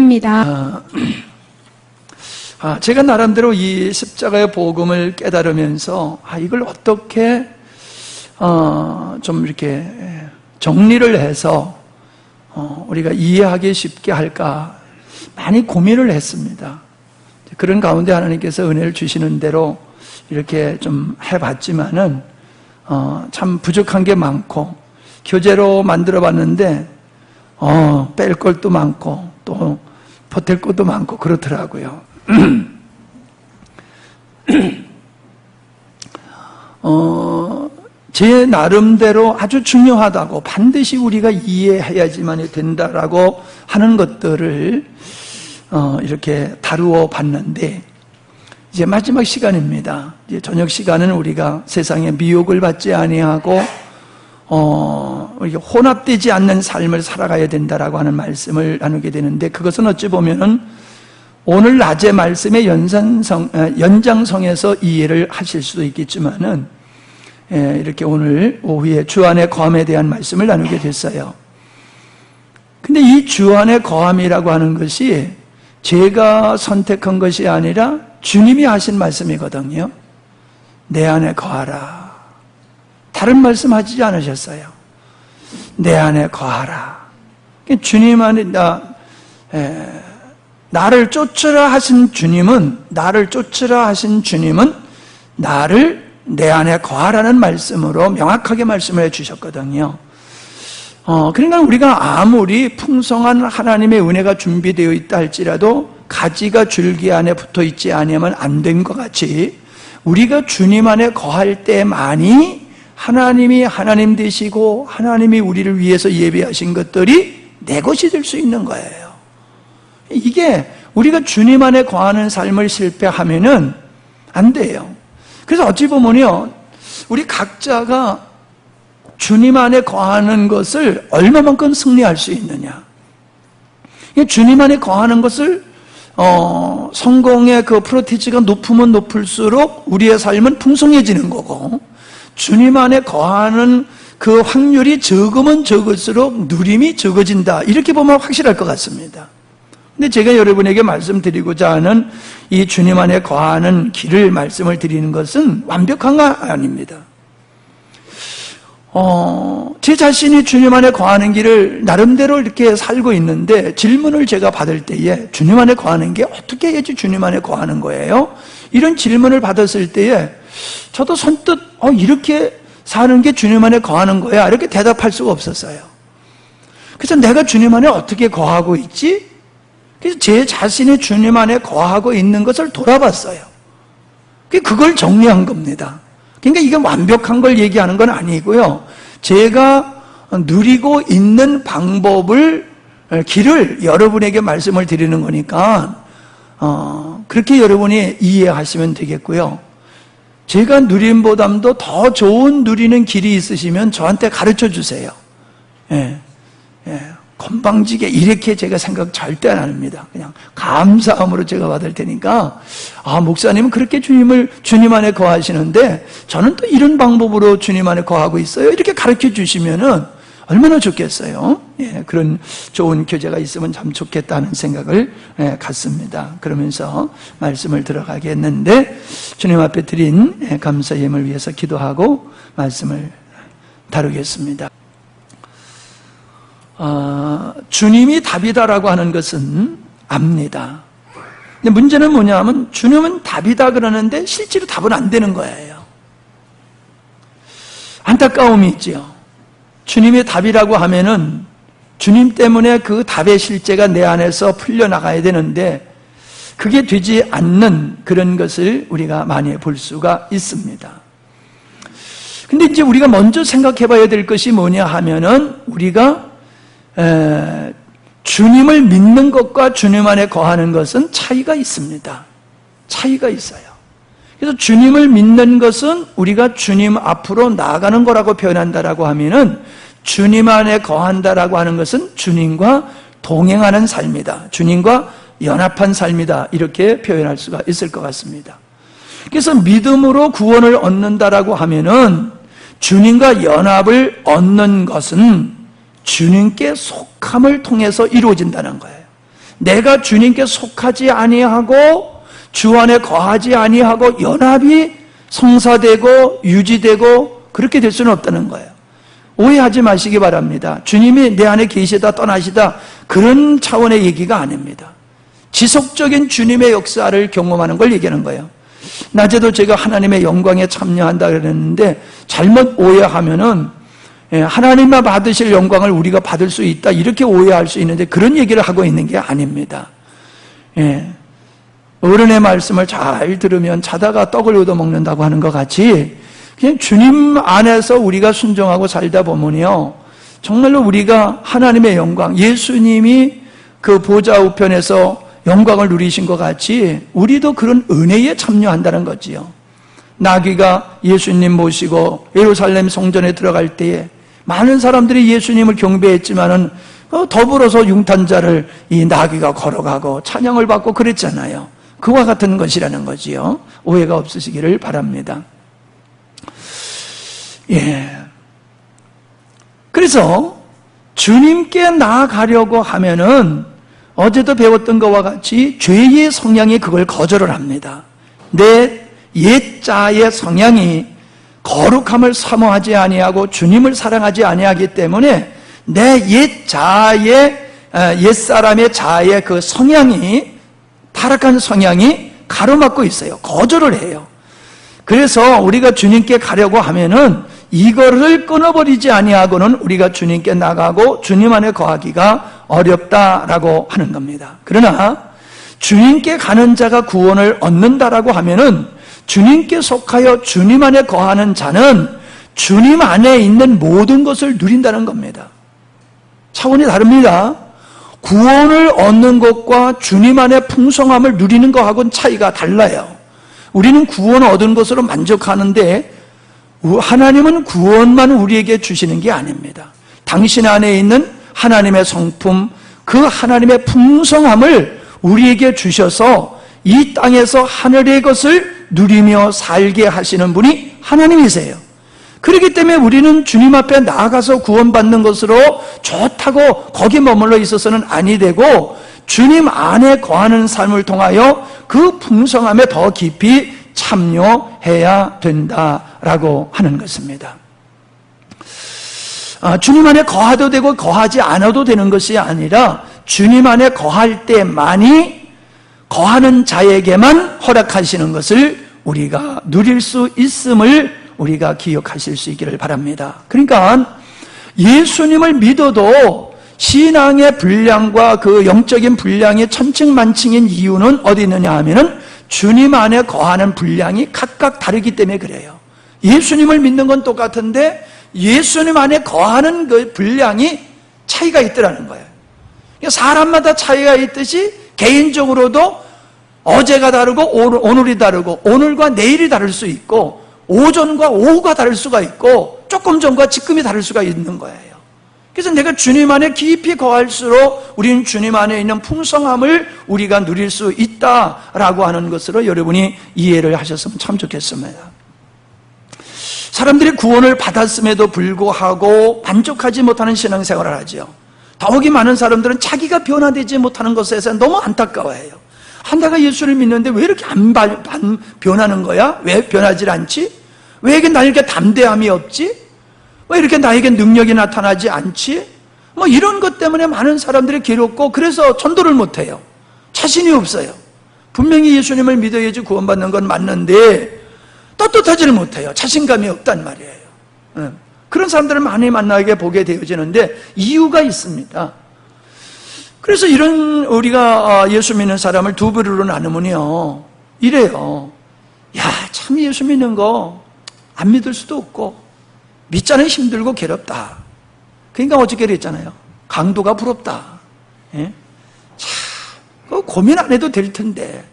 드립니다. 제가 나름대로 이 십자가의 복음을 깨달으면서 이걸 어떻게 좀 이렇게 정리를 해서 우리가 이해하기 쉽게 할까 많이 고민을 했습니다. 그런 가운데 하나님께서 은혜를 주시는 대로 이렇게 좀 해봤지만은 참 부족한 게 많고 교재로 만들어 봤는데 뺄 것도 많고 또 보탤 것도 많고 그렇더라고요. 제 나름대로 아주 중요하다고 반드시 우리가 이해해야지만 된다라고 하는 것들을 이렇게 다루어 봤는데 이제 마지막 시간입니다. 이제 저녁 시간은 우리가 세상의 미혹을 받지 아니하고 혼합되지 않는 삶을 살아가야 된다라고 하는 말씀을 나누게 되는데 그것은 어찌 보면은 오늘 낮의 말씀의 연장성에서 이해를 하실 수도 있겠지만은 이렇게 오늘 오후에 주안의 거함에 대한 말씀을 나누게 됐어요. 근데 이 주안의 거함이라고 하는 것이 제가 선택한 것이 아니라 주님이 하신 말씀이거든요. 내 안에 거하라. 다른 말씀 하지 않으셨어요. 내 안에 거하라. 주님 안에 나를 쫓으라 하신 주님은 나를 내 안에 거하라는 말씀으로 명확하게 말씀을 해주셨거든요. 그러니까 우리가 아무리 풍성한 하나님의 은혜가 준비되어 있다 할지라도 가지가 줄기 안에 붙어 있지 않으면 안 된 것 같이 우리가 주님 안에 거할 때만이 하나님이 하나님 되시고 하나님이 우리를 위해서 예배하신 것들이 내 것이 될 수 있는 거예요. 이게 우리가 주님 안에 거하는 삶을 실패하면은 안 돼요. 그래서 어찌 보면요, 우리 각자가 주님 안에 거하는 것을 얼마만큼 승리할 수 있느냐. 주님 안에 거하는 것을 성공의 그 프로티지가 높으면 높을수록 우리의 삶은 풍성해지는 거고, 주님 안에 거하는 그 확률이 적으면 적을수록 누림이 적어진다. 이렇게 보면 확실할 것 같습니다. 근데 제가 여러분에게 말씀드리고자 하는 이 주님 안에 거하는 길을 말씀을 드리는 것은 완벽한 거 아닙니다. 제 자신이 주님 안에 거하는 길을 나름대로 이렇게 살고 있는데 질문을 제가 받을 때에 주님 안에 거하는 게 어떻게 해야지 주님 안에 거하는 거예요? 이런 질문을 받았을 때에 저도 선뜻 이렇게 사는 게 주님 안에 거하는 거야 이렇게 대답할 수가 없었어요. 그래서 내가 주님 안에 어떻게 거하고 있지? 그래서 제 자신이 주님 안에 거하고 있는 것을 돌아봤어요. 그걸 정리한 겁니다. 그러니까 이게 완벽한 걸 얘기하는 건 아니고요. 제가 누리고 있는 길을 여러분에게 말씀을 드리는 거니까 그렇게 여러분이 이해하시면 되겠고요. 제가 누림보담도 더 좋은 누리는 길이 있으시면 저한테 가르쳐 주세요. 건방지게 이렇게 제가 생각 절대 안 합니다. 그냥 감사함으로 제가 받을 테니까 목사님은 그렇게 주님 안에 거하시는데 저는 또 이런 방법으로 주님 안에 거하고 있어요. 이렇게 가르쳐 주시면은 얼마나 좋겠어요. 그런 좋은 교재가 있으면 참 좋겠다는 생각을 갖습니다. 그러면서 말씀을 들어가겠는데 주님 앞에 드린 감사의 예물을 위해서 기도하고 말씀을 다루겠습니다. 주님이 답이다라고 하는 것은 압니다. 근데 문제는 뭐냐면 주님은 답이다 그러는데 실제로 답은 안 되는 거예요. 안타까움이 있지요. 주님이 답이라고 하면은 주님 때문에 그 답의 실제가 내 안에서 풀려나가야 되는데 그게 되지 않는 그런 것을 우리가 많이 볼 수가 있습니다. 근데 이제 우리가 먼저 생각해 봐야 될 것이 뭐냐 하면은 우리가 주님을 믿는 것과 주님 안에 거하는 것은 차이가 있습니다. 차이가 있어요. 그래서 주님을 믿는 것은 우리가 주님 앞으로 나아가는 거라고 표현한다라고 하면은 주님 안에 거한다라고 하는 것은 주님과 동행하는 삶이다. 주님과 연합한 삶이다. 이렇게 표현할 수가 있을 것 같습니다. 그래서 믿음으로 구원을 얻는다라고 하면은 주님과 연합을 얻는 것은 주님께 속함을 통해서 이루어진다는 거예요. 내가 주님께 속하지 아니하고 주 안에 거하지 아니하고 연합이 성사되고 유지되고 그렇게 될 수는 없다는 거예요. 오해하지 마시기 바랍니다. 주님이 내 안에 계시다 떠나시다 그런 차원의 얘기가 아닙니다. 지속적인 주님의 역사를 경험하는 걸 얘기하는 거예요. 낮에도 제가 하나님의 영광에 참여한다 그랬는데 잘못 오해하면은 하나님만 받으실 영광을 우리가 받을 수 있다 이렇게 오해할 수 있는데 그런 얘기를 하고 있는 게 아닙니다. 어른의 말씀을 잘 들으면 자다가 떡을 얻어먹는다고 하는 것 같이 그냥 주님 안에서 우리가 순종하고 살다 보면요 정말로 우리가 하나님의 영광, 예수님이 그 보좌 우편에서 영광을 누리신 것 같이 우리도 그런 은혜에 참여한다는 거지요. 나귀가 예수님 모시고 예루살렘 성전에 들어갈 때에 많은 사람들이 예수님을 경배했지만은 더불어서 융탄자를 이 나귀가 걸어가고 찬양을 받고 그랬잖아요. 그와 같은 것이라는 거지요. 오해가 없으시기를 바랍니다. 그래서 주님께 나아가려고 하면은 어제도 배웠던 것과 같이 죄의 성향이 그걸 거절을 합니다. 내 옛자의 성향이 거룩함을 사모하지 아니하고 주님을 사랑하지 아니하기 때문에 내 옛사람의 자의 그 성향이 타락한 성향이 가로막고 있어요. 거절을 해요. 그래서 우리가 주님께 가려고 하면은 이거를 끊어버리지 아니하고는 우리가 주님께 나가고 주님 안에 거하기가 어렵다라고 하는 겁니다. 그러나 주님께 가는 자가 구원을 얻는다라고 하면은 주님께 속하여 주님 안에 거하는 자는 주님 안에 있는 모든 것을 누린다는 겁니다. 차원이 다릅니다. 구원을 얻는 것과 주님 안에 풍성함을 누리는 것하고는 차이가 달라요. 우리는 구원을 얻은 것으로 만족하는데 하나님은 구원만 우리에게 주시는 게 아닙니다. 당신 안에 있는 하나님의 성품, 그 하나님의 풍성함을 우리에게 주셔서 이 땅에서 하늘의 것을 누리며 살게 하시는 분이 하나님이세요. 그렇기 때문에 우리는 주님 앞에 나아가서 구원받는 것으로 좋다고 거기 머물러 있어서는 아니 되고 주님 안에 거하는 삶을 통하여 그 풍성함에 더 깊이 참여해야 된다라고 하는 것입니다. 주님 안에 거하도 되고 거하지 않아도 되는 것이 아니라 주님 안에 거할 때만이 거하는 자에게만 허락하시는 것을 우리가 누릴 수 있음을 우리가 기억하실 수 있기를 바랍니다. 그러니까 예수님을 믿어도 신앙의 분량과 그 영적인 분량이 천층만층인 이유는 어디 있느냐 하면은 주님 안에 거하는 분량이 각각 다르기 때문에 그래요. 예수님을 믿는 건 똑같은데 예수님 안에 거하는 그 분량이 차이가 있더라는 거예요. 사람마다 차이가 있듯이 개인적으로도 어제가 다르고 오늘이 다르고 오늘과 내일이 다를 수 있고 오전과 오후가 다를 수가 있고 조금 전과 지금이 다를 수가 있는 거예요. 그래서 내가 주님 안에 깊이 거할수록 우리는 주님 안에 있는 풍성함을 우리가 누릴 수 있다라고 하는 것으로 여러분이 이해를 하셨으면 참 좋겠습니다. 사람들이 구원을 받았음에도 불구하고 만족하지 못하는 신앙생활을 하죠. 더욱이 많은 사람들은 자기가 변화되지 못하는 것에 대해서 너무 안타까워해요. 내가 예수를 믿는데 왜 이렇게 안 변하는 거야? 왜 변하질 않지? 왜 이렇게 나에게 담대함이 없지? 왜 이렇게 나에게 능력이 나타나지 않지? 이런 것 때문에 많은 사람들이 괴롭고 그래서 전도를 못해요. 자신이 없어요. 분명히 예수님을 믿어야지 구원받는 건 맞는데 떳떳하지를 못해요. 자신감이 없단 말이에요. 그런 사람들을 많이 만나게 보게 되어지는데 이유가 있습니다. 그래서 이런 우리가 예수 믿는 사람을 두 부류로 나누면요 이래요. 참 예수 믿는 거 안 믿을 수도 없고 믿자는 힘들고 괴롭다. 그러니까 어저께 그랬잖아요. 강도가 부럽다. 참 고민 안 해도 될 텐데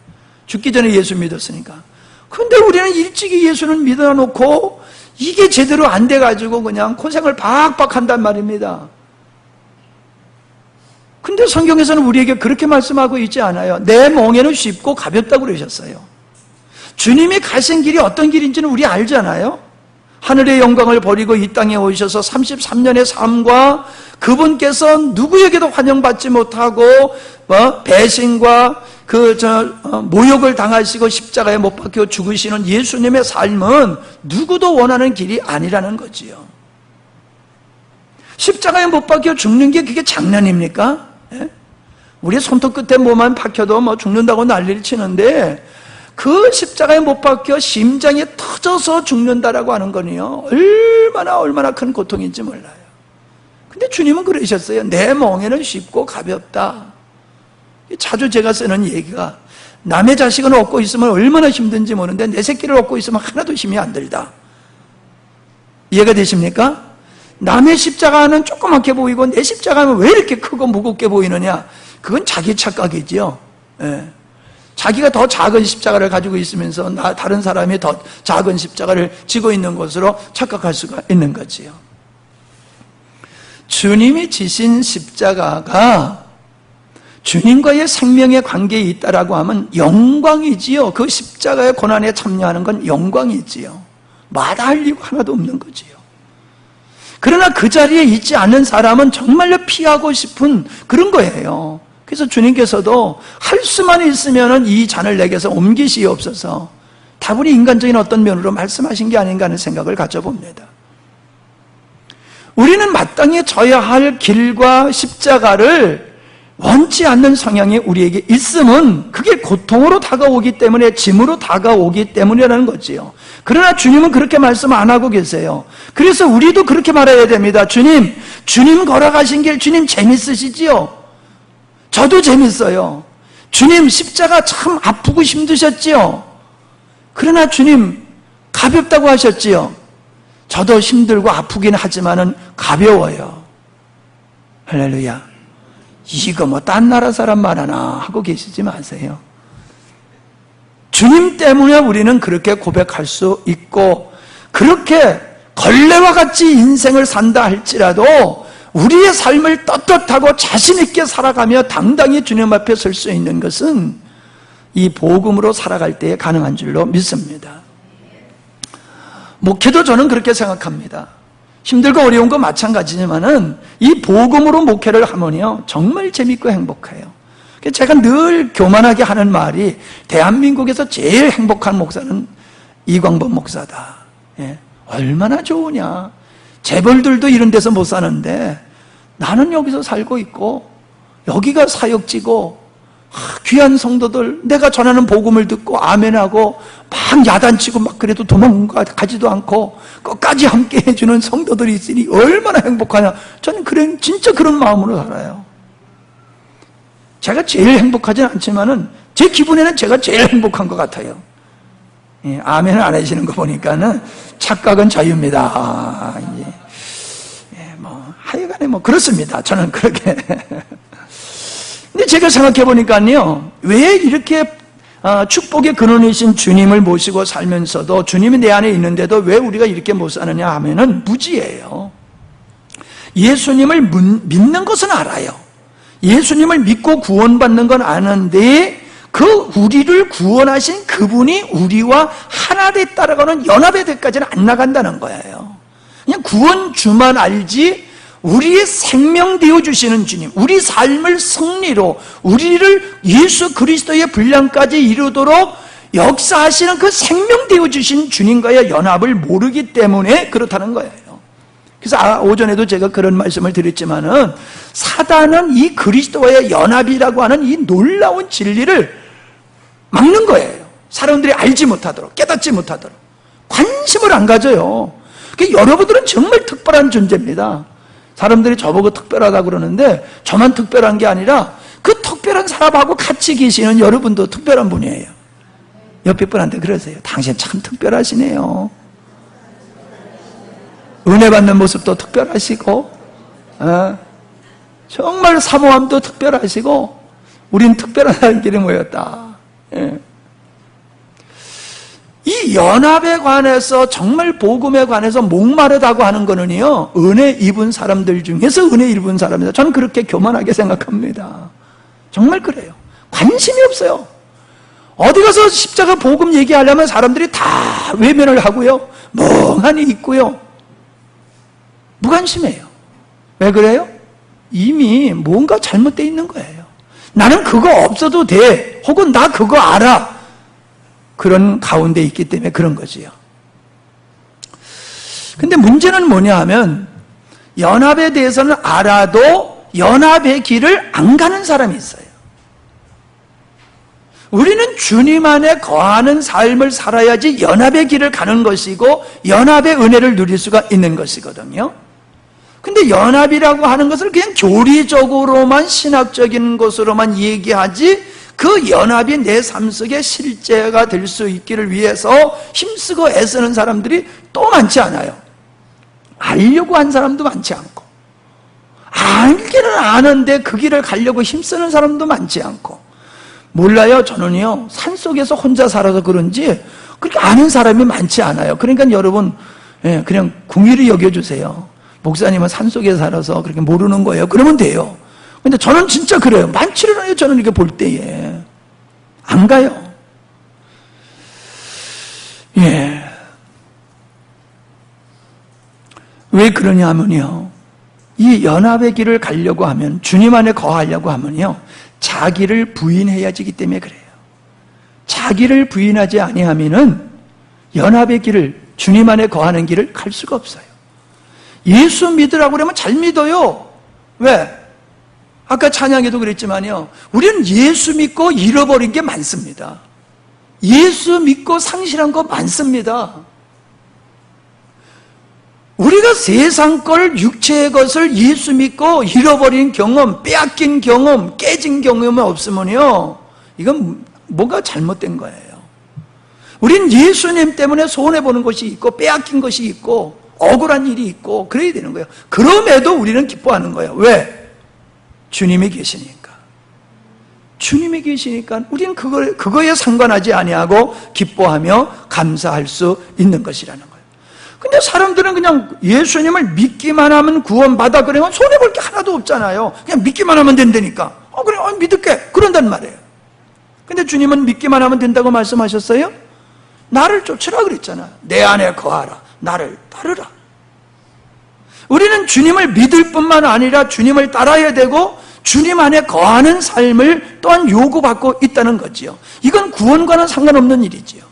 죽기 전에 예수 믿었으니까. 근데 우리는 일찍이 예수는 믿어놓고 이게 제대로 안 돼가지고 그냥 고생을 박박 한단 말입니다. 근데 성경에서는 우리에게 그렇게 말씀하고 있지 않아요. 내 멍에는 쉽고 가볍다고 그러셨어요. 주님이 가신 길이 어떤 길인지는 우리 알잖아요. 하늘의 영광을 버리고 이 땅에 오셔서 33년의 삶과 그분께서 누구에게도 환영받지 못하고 배신과 모욕을 당하시고 십자가에 못 박혀 죽으시는 예수님의 삶은 누구도 원하는 길이 아니라는 거지요. 십자가에 못 박혀 죽는 게 그게 장난입니까? 예? 우리 손톱 끝에 뭐만 박혀도 죽는다고 난리를 치는데 그 십자가에 못 박혀 심장이 터져서 죽는다라고 하는 거는요, 얼마나 큰 고통인지 몰라요. 근데 주님은 그러셨어요. 내 멍에는 쉽고 가볍다. 자주 제가 쓰는 얘기가, 남의 자식은 얻고 있으면 얼마나 힘든지 모르는데 내 새끼를 얻고 있으면 하나도 힘이 안 들다. 이해가 되십니까? 남의 십자가는 조그맣게 보이고 내 십자가는 왜 이렇게 크고 무겁게 보이느냐? 그건 자기 착각이지요. 예. 자기가 더 작은 십자가를 가지고 있으면서 다른 사람이 더 작은 십자가를 지고 있는 것으로 착각할 수가 있는 거지요. 주님이 지신 십자가가 주님과의 생명의 관계에 있다라고 하면 영광이지요. 그 십자가의 고난에 참여하는 건 영광이지요. 마다할 이유가 하나도 없는 거지요. 그러나 그 자리에 있지 않는 사람은 정말로 피하고 싶은 그런 거예요. 그래서 주님께서도 할 수만 있으면 이 잔을 내게서 옮기시옵소서, 다분히 인간적인 어떤 면으로 말씀하신 게 아닌가 하는 생각을 가져봅니다. 우리는 마땅히 져야 할 길과 십자가를 원치 않는 성향이 우리에게 있으면 그게 고통으로 다가오기 때문에, 짐으로 다가오기 때문이라는 거지요. 그러나 주님은 그렇게 말씀 안 하고 계세요. 그래서 우리도 그렇게 말해야 됩니다. 주님 걸어가신 길, 주님 재밌으시지요? 저도 재밌어요. 주님 십자가 참 아프고 힘드셨지요? 그러나 주님 가볍다고 하셨지요? 저도 힘들고 아프긴 하지만은 가벼워요. 할렐루야. 이거 딴 나라 사람 말하나 하고 계시지 마세요. 주님 때문에 우리는 그렇게 고백할 수 있고, 그렇게 걸레와 같이 인생을 산다 할지라도 우리의 삶을 떳떳하고 자신 있게 살아가며 당당히 주님 앞에 설 수 있는 것은 이 복음으로 살아갈 때에 가능한 줄로 믿습니다. 목회도 저는 그렇게 생각합니다. 힘들고 어려운 거 마찬가지지만은 이 복음으로 목회를 하면요, 정말 재밌고 행복해요. 제가 늘 교만하게 하는 말이, 대한민국에서 제일 행복한 목사는 이광범 목사다. 예, 얼마나 좋으냐. 재벌들도 이런 데서 못 사는데 나는 여기서 살고 있고, 여기가 사역지고, 귀한 성도들, 내가 전하는 복음을 듣고 아멘하고 막 야단치고 막 그래도 도망가지도 않고 끝까지 함께 해주는 성도들이 있으니 얼마나 행복하냐. 저는 진짜 그런 마음으로 살아요. 제가 제일 행복하진 않지만은 제 기분에는 제가 제일 행복한 것 같아요. 예, 아멘을 안 하시는 거 보니까는 착각은 자유입니다. 하여간에 그렇습니다. 저는 그렇게. 근데 제가 생각해 보니까요, 왜 이렇게 축복의 근원이신 주님을 모시고 살면서도, 주님이 내 안에 있는데도 왜 우리가 이렇게 못 사느냐 하면은 무지예요. 예수님을 믿는 것은 알아요. 예수님을 믿고 구원받는 건 아는데, 그 우리를 구원하신 그분이 우리와 하나 됐다라고 하는 연합의 데까지는 안 나간다는 거예요. 그냥 구원주만 알지, 우리의 생명 되어주시는 주님, 우리 삶을 승리로, 우리를 예수 그리스도의 분량까지 이루도록 역사하시는 그 생명 되어주신 주님과의 연합을 모르기 때문에 그렇다는 거예요. 그래서 오전에도 제가 그런 말씀을 드렸지만은, 사단은 이 그리스도와의 연합이라고 하는 이 놀라운 진리를 막는 거예요. 사람들이 알지 못하도록, 깨닫지 못하도록 관심을 안 가져요. 그러니까 여러분들은 정말 특별한 존재입니다. 사람들이 저보고 특별하다고 그러는데, 저만 특별한 게 아니라 그 특별한 사람하고 같이 계시는 여러분도 특별한 분이에요. 옆에 분한테 그러세요. 당신 참 특별하시네요. 은혜 받는 모습도 특별하시고, 정말 사모함도 특별하시고, 우린 특별한 사람끼리 모였다. 예. 이 연합에 관해서, 정말 복음에 관해서 목마르다고 하는 거는요, 은혜 입은 사람들 중에서 은혜 입은 사람이다. 저는 그렇게 교만하게 생각합니다. 정말 그래요. 관심이 없어요. 어디 가서 십자가 복음 얘기하려면 사람들이 다 외면을 하고요, 멍하니 있고요. 무관심해요. 왜 그래요? 이미 뭔가 잘못되어 있는 거예요. 나는 그거 없어도 돼. 혹은 나 그거 알아. 그런 가운데 있기 때문에 그런 거지요. 근데 문제는 뭐냐 하면 연합에 대해서는 알아도 연합의 길을 안 가는 사람이 있어요. 우리는 주님 안에 거하는 삶을 살아야지 연합의 길을 가는 것이고 연합의 은혜를 누릴 수가 있는 것이거든요. 근데 연합이라고 하는 것을 그냥 교리적으로만 신학적인 것으로만 얘기하지 그 연합이 내 삶 속에 실제가 될 수 있기를 위해서 힘쓰고 애쓰는 사람들이 또 많지 않아요. 알려고 한 사람도 많지 않고, 알기는 아는데 그 길을 가려고 힘쓰는 사람도 많지 않고. 몰라요. 저는요, 산속에서 혼자 살아서 그런지 그렇게 아는 사람이 많지 않아요. 그러니까 여러분 그냥 궁일이 여겨주세요. 목사님은 산속에 살아서 그렇게 모르는 거예요. 그러면 돼요. 근데 저는 진짜 그래요. 많지는 않아요. 저는 이렇게 볼 때에 안 가요. 왜 그러냐 하면요, 이 연합의 길을 가려고 하면, 주님 안에 거하려고 하면요, 자기를 부인해야지기 때문에 그래요. 자기를 부인하지 아니하면은 연합의 길을, 주님 안에 거하는 길을 갈 수가 없어요. 예수 믿으라고 그러면 잘 믿어요. 왜? 아까 찬양에도 그랬지만요, 우리는 예수 믿고 잃어버린 게 많습니다. 예수 믿고 상실한 거 많습니다. 우리가 세상 걸, 육체의 것을 예수 믿고 잃어버린 경험, 빼앗긴 경험, 깨진 경험이 없으면요, 이건 뭐가 잘못된 거예요. 우린 예수님 때문에 손해보는 것이 있고 빼앗긴 것이 있고 억울한 일이 있고 그래야 되는 거예요. 그럼에도 우리는 기뻐하는 거예요. 왜? 주님이 계시니까. 주님이 계시니까 우리는 그거에 상관하지 아니하고 기뻐하며 감사할 수 있는 것이라는 거예요. 근데 사람들은 그냥 예수님을 믿기만 하면 구원받아 그러면 손해볼 게 하나도 없잖아요. 그냥 믿기만 하면 된다니까. 그래, 믿을게. 그런단 말이에요. 근데 주님은 믿기만 하면 된다고 말씀하셨어요? 나를 쫓으라 그랬잖아. 내 안에 거하라. 나를 따르라. 우리는 주님을 믿을 뿐만 아니라 주님을 따라야 되고 주님 안에 거하는 삶을 또한 요구받고 있다는 거지요. 이건 구원과는 상관없는 일이지요.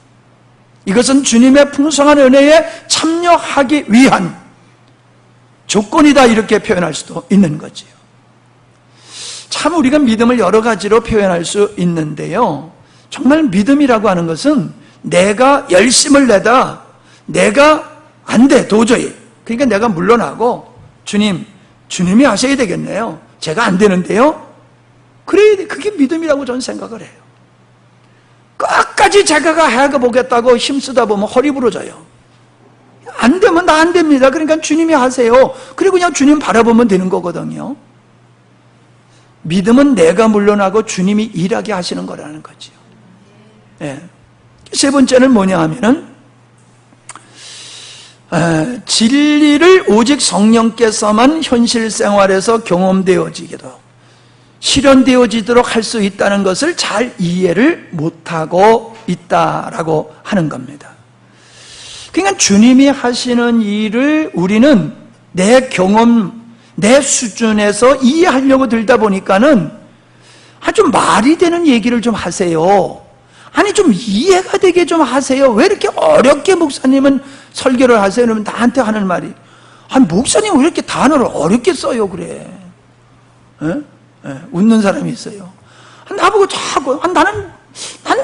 이것은 주님의 풍성한 은혜에 참여하기 위한 조건이다, 이렇게 표현할 수도 있는 거지요. 참 우리가 믿음을 여러 가지로 표현할 수 있는데요, 정말 믿음이라고 하는 것은 내가 열심을 내다 내가 안 돼 도저히, 그러니까 내가 물러나고 주님이 하셔야 되겠네요. 제가 안 되는데요. 그래, 그게 믿음이라고 저는 생각을 해요. 끝까지 제가 해보겠다고 힘쓰다 보면 허리 부러져요. 안 되면 나 안 됩니다. 그러니까 주님이 하세요. 그리고 그냥 주님 바라보면 되는 거거든요. 믿음은 내가 물러나고 주님이 일하게 하시는 거라는 거죠. 세 번째는 뭐냐 하면은 진리를 오직 성령께서만 현실 생활에서 경험되어지기도 실현되어지도록 할 수 있다는 것을 잘 이해를 못하고 있다라고 하는 겁니다. 그러니까 주님이 하시는 일을 우리는 내 경험, 내 수준에서 이해하려고 들다 보니까는 아주 말이 되는 얘기를 좀 하세요. 아니 좀 이해가 되게 좀 하세요. 왜 이렇게 어렵게 목사님은 설교를 하세요? 그러면 나한테 하는 말이, 아니 목사님 왜 이렇게 단어를 어렵게 써요 그래. 웃는 사람이 있어요. 나보고 자꾸 난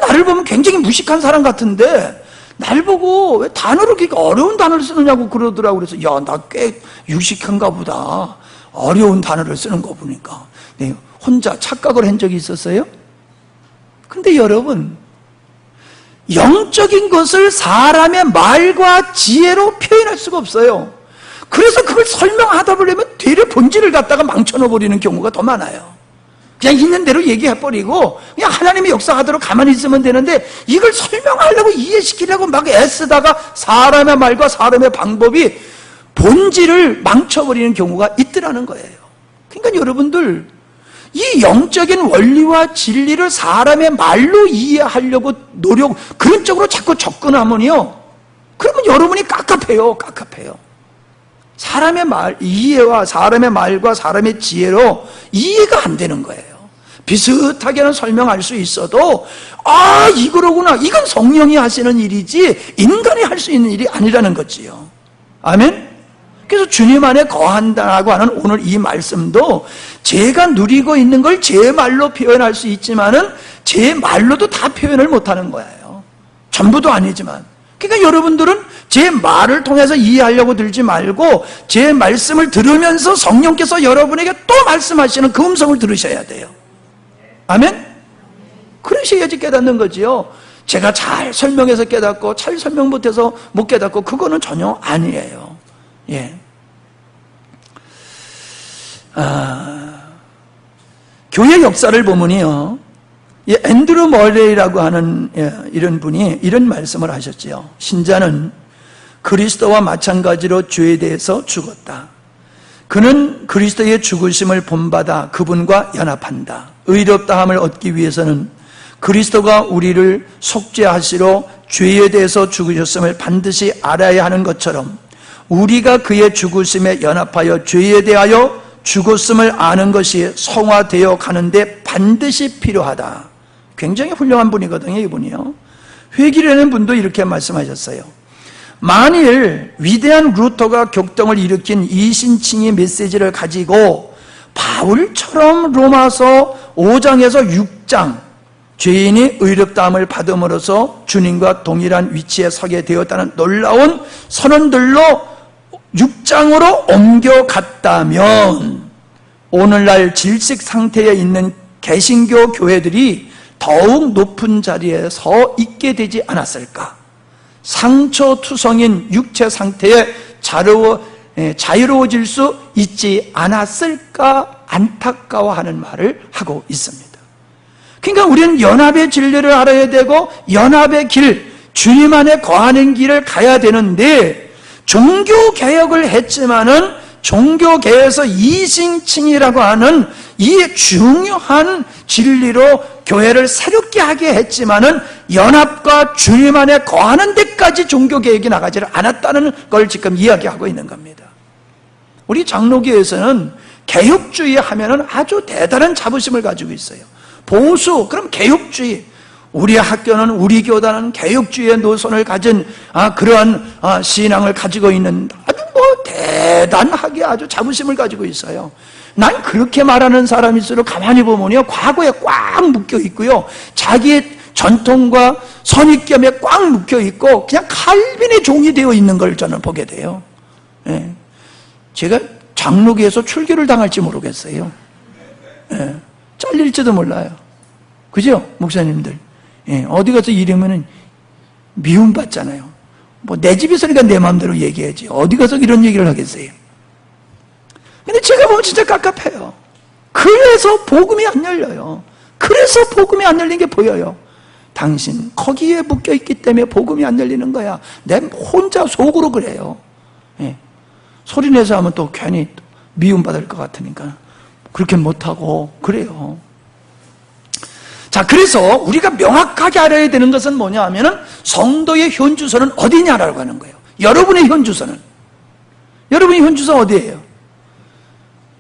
나를 보면 굉장히 무식한 사람 같은데 날 보고 왜 단어를 그렇게 어려운 단어를 쓰느냐고 그러더라고. 그래서 야, 나 꽤 유식한가 보다. 어려운 단어를 쓰는 거 보니까. 네, 혼자 착각을 한 적이 있었어요. 근데 여러분, 영적인 것을 사람의 말과 지혜로 표현할 수가 없어요. 그래서 그걸 설명하다 보려면 되려 본질을 갖다가 망쳐놓아버리는 경우가 더 많아요. 그냥 있는 대로 얘기해버리고 그냥 하나님이 역사하도록 가만히 있으면 되는데 이걸 설명하려고 이해시키려고 막 애쓰다가 사람의 말과 사람의 방법이 본질을 망쳐버리는 경우가 있더라는 거예요. 그러니까 여러분들, 이 영적인 원리와 진리를 사람의 말로 이해하려고 그런 쪽으로 자꾸 접근하면요, 그러면 여러분이 깝깝해요. 사람의 이해와 사람의 말과 사람의 지혜로 이해가 안 되는 거예요. 비슷하게는 설명할 수 있어도 이거로구나. 이건 성령이 하시는 일이지 인간이 할 수 있는 일이 아니라는 거지요. 아멘? 그래서 주님 안에 거한다라고 하는 오늘 이 말씀도 제가 누리고 있는 걸 제 말로 표현할 수 있지만은 제 말로도 다 표현을 못하는 거예요. 전부도 아니지만. 그러니까 여러분들은 제 말을 통해서 이해하려고 들지 말고 제 말씀을 들으면서 성령께서 여러분에게 또 말씀하시는 그 음성을 들으셔야 돼요. 아멘? 그러셔야지 깨닫는 거지요. 제가 잘 설명해서 깨닫고 잘 설명 못해서 못 깨닫고 그거는 전혀 아니에요. 예. 교회 역사를 보면요, 앤드루 머레이라고 하는 이런 분이 이런 말씀을 하셨지요. 신자는 그리스도와 마찬가지로 죄에 대해서 죽었다. 그는 그리스도의 죽으심을 본받아 그분과 연합한다. 의롭다함을 얻기 위해서는 그리스도가 우리를 속죄하시러 죄에 대해서 죽으셨음을 반드시 알아야 하는 것처럼 우리가 그의 죽으심에 연합하여 죄에 대하여 죽었음을 아는 것이 성화되어 가는데 반드시 필요하다. 굉장히 훌륭한 분이거든요, 이분이요. 회기라는 분도 이렇게 말씀하셨어요. 만일 위대한 루터가 격동을 일으킨 이신칭의 메시지를 가지고 바울처럼 로마서 5장에서 6장 죄인이 의롭다함을 받음으로써 주님과 동일한 위치에 서게 되었다는 놀라운 선언들로 6장으로 옮겨갔다면 오늘날 질식 상태에 있는 개신교 교회들이 더욱 높은 자리에 서 있게 되지 않았을까? 상처투성인 육체 상태에 자유로워질 수 있지 않았을까 안타까워하는 말을 하고 있습니다. 그러니까 우리는 연합의 진리를 알아야 되고 연합의 길, 주님 안에 거하는 길을 가야 되는데 종교개혁을 했지만은 종교계에서 이신칭이라고 하는 이 중요한 진리로 교회를 새롭게 하게 했지만은 연합과 주님 안에 거하는 데까지 종교개혁이 나가지를 않았다는 걸 지금 이야기하고 있는 겁니다. 우리 장로교에서는 개혁주의 하면은 아주 대단한 자부심을 가지고 있어요. 보수, 그럼 개혁주의. 우리 학교는, 우리 교단은 개혁주의의 노선을 가진 그러한 신앙을 가지고 있는 아주 대단하게 아주 자부심을 가지고 있어요. 난 그렇게 말하는 사람일수록 가만히 보면요, 과거에 꽉 묶여 있고요, 자기의 전통과 선입견에 꽉 묶여 있고 그냥 칼빈의 종이 되어 있는 걸 저는 보게 돼요. 예. 제가 장로교에서 출교를 당할지 모르겠어요. 예. 잘릴지도 몰라요. 그죠? 목사님들. 예. 어디 가서 이러면은 미움받잖아요. 뭐 내 집에서니까 내 마음대로 얘기해야지. 어디 가서 이런 얘기를 하겠어요. 근데 제가 보면 진짜 깝깝해요. 그래서 복음이 안 열려요. 그래서 복음이 안 열리는 게 보여요. 당신 거기에 묶여있기 때문에 복음이 안 열리는 거야. 내 혼자 속으로 그래요. 예. 소리내서 하면 또 괜히 미움받을 것 같으니까 그렇게 못하고 그래요. 자, 그래서 우리가 명확하게 알아야 되는 것은 뭐냐 하면은 성도의 현주소는 어디냐라고 하는 거예요. 여러분의 현주소는. 여러분의 현주소 어디예요?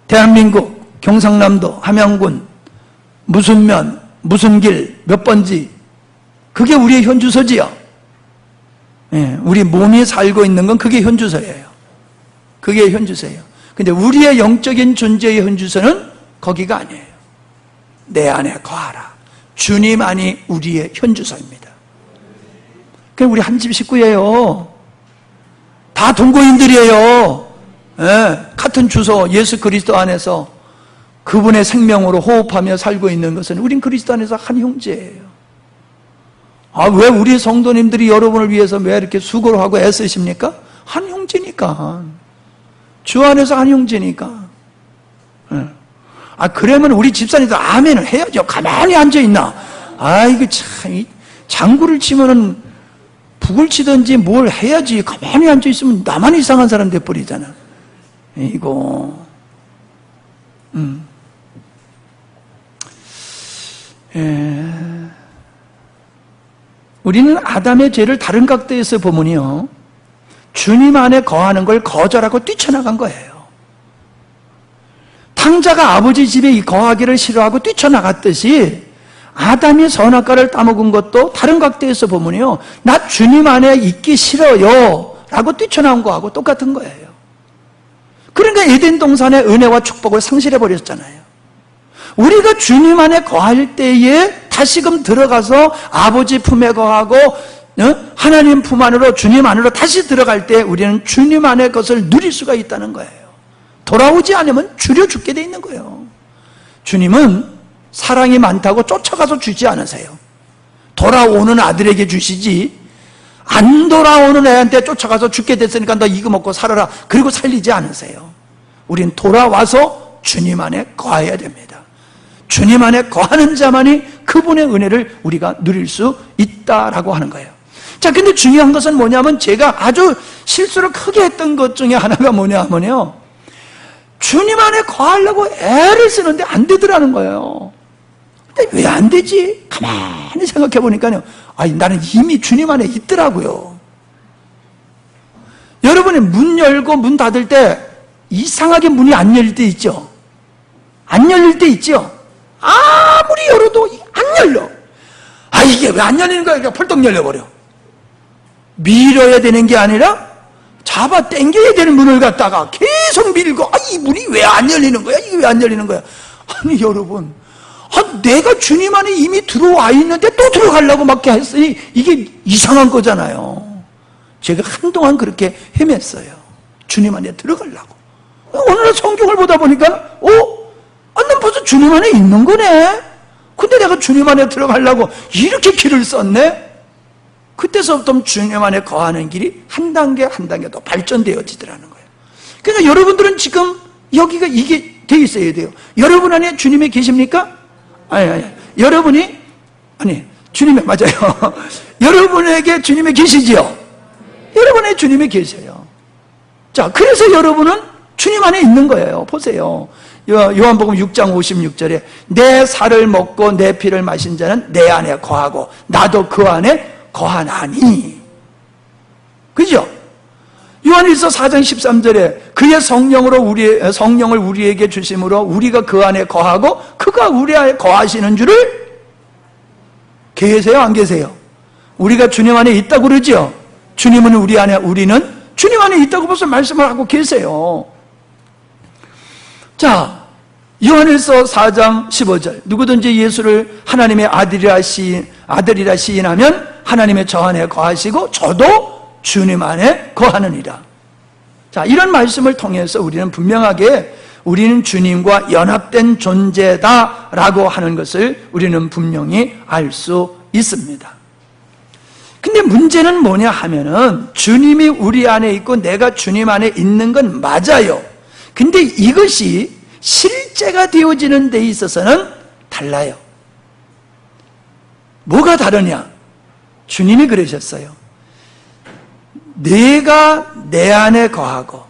대한민국, 경상남도, 함양군, 무슨 면, 무슨 길, 몇 번지. 그게 우리의 현주소지요. 예, 우리 몸이 살고 있는 건 그게 현주소예요. 그게 현주소예요. 근데 우리의 영적인 존재의 현주소는 거기가 아니에요. 내 안에 거하라. 주님 안이 우리의 현주소입니다. 그럼 우리 한 집 식구예요. 다 동거인들이에요. 예, 같은 주소 예수 그리스도 안에서 그분의 생명으로 호흡하며 살고 있는 것은 우린 그리스도 안에서 한 형제예요. 왜 우리 성도님들이 여러분을 위해서 왜 이렇게 수고를 하고 애쓰십니까? 한 형제니까. 주 안에서 한 형제니까. 예. 그러면 우리 집사님들 아멘을 해야죠. 가만히 앉아있나? 이거 참, 장구를 치면은 북을 치든지 뭘 해야지. 가만히 앉아있으면 나만 이상한 사람 돼버리잖아. 이거. 우리는 아담의 죄를 다른 각도에서 보면요, 주님 안에 거하는 걸 거절하고 뛰쳐나간 거예요. 탕자가 아버지 집에 거하기를 싫어하고 뛰쳐나갔듯이 아담이 선악과를 따먹은 것도 다른 각도에서 보면요, 나 주님 안에 있기 싫어요 라고 뛰쳐나온 거하고 똑같은 거예요. 그러니까 에덴 동산의 은혜와 축복을 상실해버렸잖아요. 우리가 주님 안에 거할 때에 다시금 들어가서 아버지 품에 거하고 하나님 품 안으로, 주님 안으로 다시 들어갈 때 우리는 주님 안의 것을 누릴 수가 있다는 거예요. 돌아오지 않으면 줄여 죽게 돼 있는 거예요. 주님은 사랑이 많다고 쫓아가서 주지 않으세요. 돌아오는 아들에게 주시지, 안 돌아오는 애한테 쫓아가서 죽게 됐으니까 너 이거 먹고 살아라 그리고 살리지 않으세요. 우린 돌아와서 주님 안에 거해야 됩니다. 주님 안에 거하는 자만이 그분의 은혜를 우리가 누릴 수 있다라고 하는 거예요. 자, 근데 중요한 것은 뭐냐면, 제가 아주 실수를 크게 했던 것 중에 하나가 뭐냐면요, 주님 안에 거하려고 애를 쓰는데 안 되더라는 거예요. 근데 왜 안 되지? 가만히 생각해 보니까요, 아니, 나는 이미 주님 안에 있더라고요. 여러분이 문 열고 문 닫을 때 이상하게 문이 안 열릴 때 있죠? 안 열릴 때 있죠? 아무리 열어도 안 열려. 아, 이게 왜 안 열리는 거야? 그냥 펄떡 열려버려. 밀어야 되는 게 아니라 잡아 당겨야 되는 문을 갖다가 계속 밀고, 아, 이 문이 왜 안 열리는 거야? 이게 왜 안 열리는 거야? 아니, 여러분, 내가 주님 안에 이미 들어와 있는데 또 들어가려고 막 했으니 이게 이상한 거잖아요. 제가 한동안 그렇게 헤맸어요. 주님 안에 들어가려고. 오늘 성경을 보다 보니까 난 벌써 주님 안에 있는 거네. 근데 내가 주님 안에 들어가려고 이렇게 길을 썼네. 그때서부터 주님 안에 거하는 길이 한 단계 한 단계 더 발전되어지더라는 거예요. 그러니까 여러분들은 지금 여기가 이게 돼 있어야 돼요. 여러분 안에 주님이 계십니까? 아니. 여러분이, 주님이, 맞아요. 여러분에게 주님이 계시지요? 여러분의 주님이 계세요. 자, 그래서 여러분은 주님 안에 있는 거예요. 보세요. 요한복음 6장 56절에 내 살을 먹고 내 피를 마신 자는 내 안에 거하고 나도 그 안에 거하나니. 그죠? 요한일서 4장 13절에 그의 성령을 우리에게 주심으로 우리가 그 안에 거하고 그가 우리 안에 거하시는 줄을 계세요, 안 계세요? 우리가 주님 안에 있다고 그러죠? 주님은 우리 안에, 우리는 주님 안에 있다고 벌써 말씀을 하고 계세요. 자, 요한일서 4장 15절 누구든지 예수를 하나님의 아들이라 시인하면 하나님의 저 안에 거하시고 저도 주님 안에 거하느니라. 자, 이런 말씀을 통해서 우리는 분명하게 우리는 주님과 연합된 존재다라고 하는 것을 우리는 분명히 알 수 있습니다. 근데 문제는 뭐냐 하면은 주님이 우리 안에 있고 내가 주님 안에 있는 건 맞아요. 근데 이것이 실제가 되어지는 데 있어서는 달라요. 뭐가 다르냐? 주님이 그러셨어요. 내가 내 안에 거하고,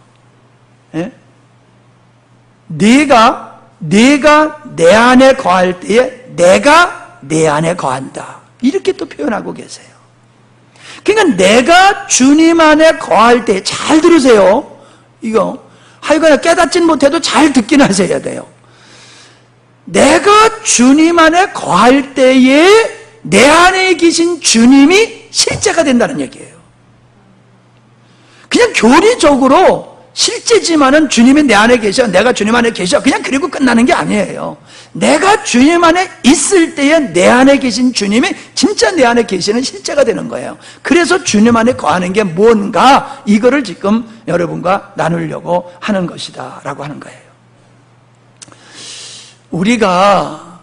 내가 내 안에 거할 때에 내가 내 안에 거한다. 이렇게 또 표현하고 계세요. 그러니까 내가 주님 안에 거할 때, 잘 들으세요. 이거 하여간 깨닫진 못해도 잘 듣긴 하셔야 돼요. 내가 주님 안에 거할 때에 내 안에 계신 주님이 실제가 된다는 얘기예요. 그냥 교리적으로 실제지만은 주님이 내 안에 계셔, 내가 주님 안에 계셔, 그냥 그리고 끝나는 게 아니에요. 내가 주님 안에 있을 때에 내 안에 계신 주님이 진짜 내 안에 계시는 실제가 되는 거예요. 그래서 주님 안에 거하는 게 뭔가, 이거를 지금 여러분과 나누려고 하는 것이다 라고 하는 거예요. 우리가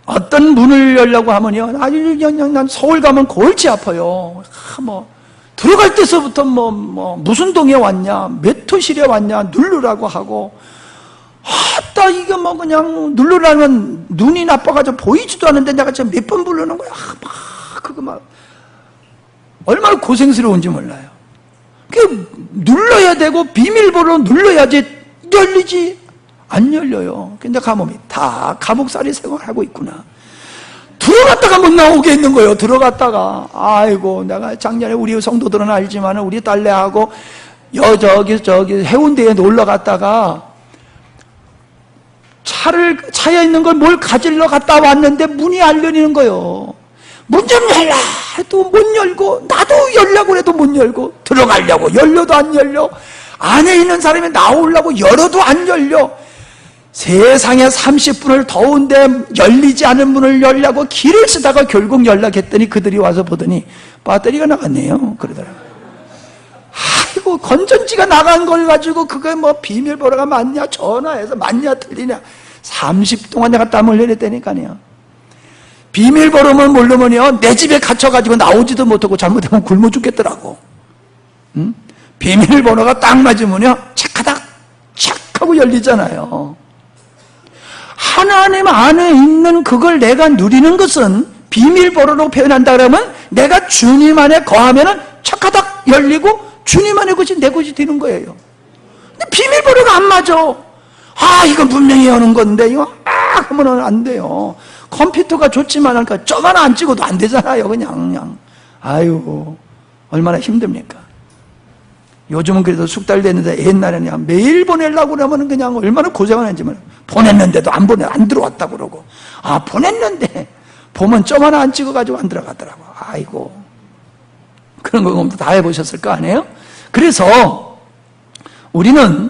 어떤 문을 열려고 하면요, 난 서울 가면 골치 아파요. 들어갈 때서부터 무슨 동에 왔냐, 몇 호실에 왔냐, 누르라고 하고, 이게 그냥 누르라면 눈이 나빠가지고 보이지도 않는데 내가 지금 몇 번 부르는 거야. 얼마나 고생스러운지 몰라요. 눌러야 되고 비밀번호 눌러야지 열리지. 안 열려요. 근데 가뭄이 다 감옥살이 생활하고 있구나. 들어갔다가 못 나오게 있는 거예요. 들어갔다가 아이고 내가 작년에 우리 성도들은 알지만 우리 딸내하고 저기 해운대에 놀러 갔다가 차에 있는 걸 뭘 가지러 갔다 왔는데 문이 안 열리는 거예요. 문 좀 열라 해도 못 열고, 나도 열려고 해도 못 열고, 들어가려고 열려도 안 열려, 안에 있는 사람이 나오려고 열어도 안 열려. 세상에 30분을 더운데 열리지 않은 문을 열려고 길을 쓰다가 결국 연락했더니 그들이 와서 보더니 배터리가 나갔네요. 그러더라고요. 아이고, 건전지가 나간 걸 가지고 그게 뭐 비밀번호가 맞냐, 전화해서 맞냐 틀리냐, 30분 동안 내가 땀을 흘렸다니까요. 비밀번호만 모르면요, 내 집에 갇혀가지고 나오지도 못하고 잘못하면 굶어 죽겠더라고. 응? 비밀번호가 딱 맞으면요, 착하닥 착 하고 열리잖아요. 하나님 안에 있는 그걸 내가 누리는 것은 비밀번호로 표현한다 그러면 내가 주님 안에 거하면은 착하닥 열리고 주님 안에 것이 내 것이 되는 거예요. 근데 비밀번호가 안 맞아. 이건 분명히 여는 건데 이거 하면은 안 돼요. 컴퓨터가 좋지만 할까 점 하나 안 찍어도 안 되잖아요. 그냥 아유, 얼마나 힘듭니까? 요즘은 그래도 숙달됐는데 옛날에는 그냥 매일 보내려고 그러면 그냥 얼마나 고생하는지 몰라요. 보냈는데도 안 들어왔다고 그러고, 보냈는데 보면 점 하나 안 찍어가지고 안 들어가더라고. 아이고, 그런 거 다 해보셨을 거 아니에요? 그래서 우리는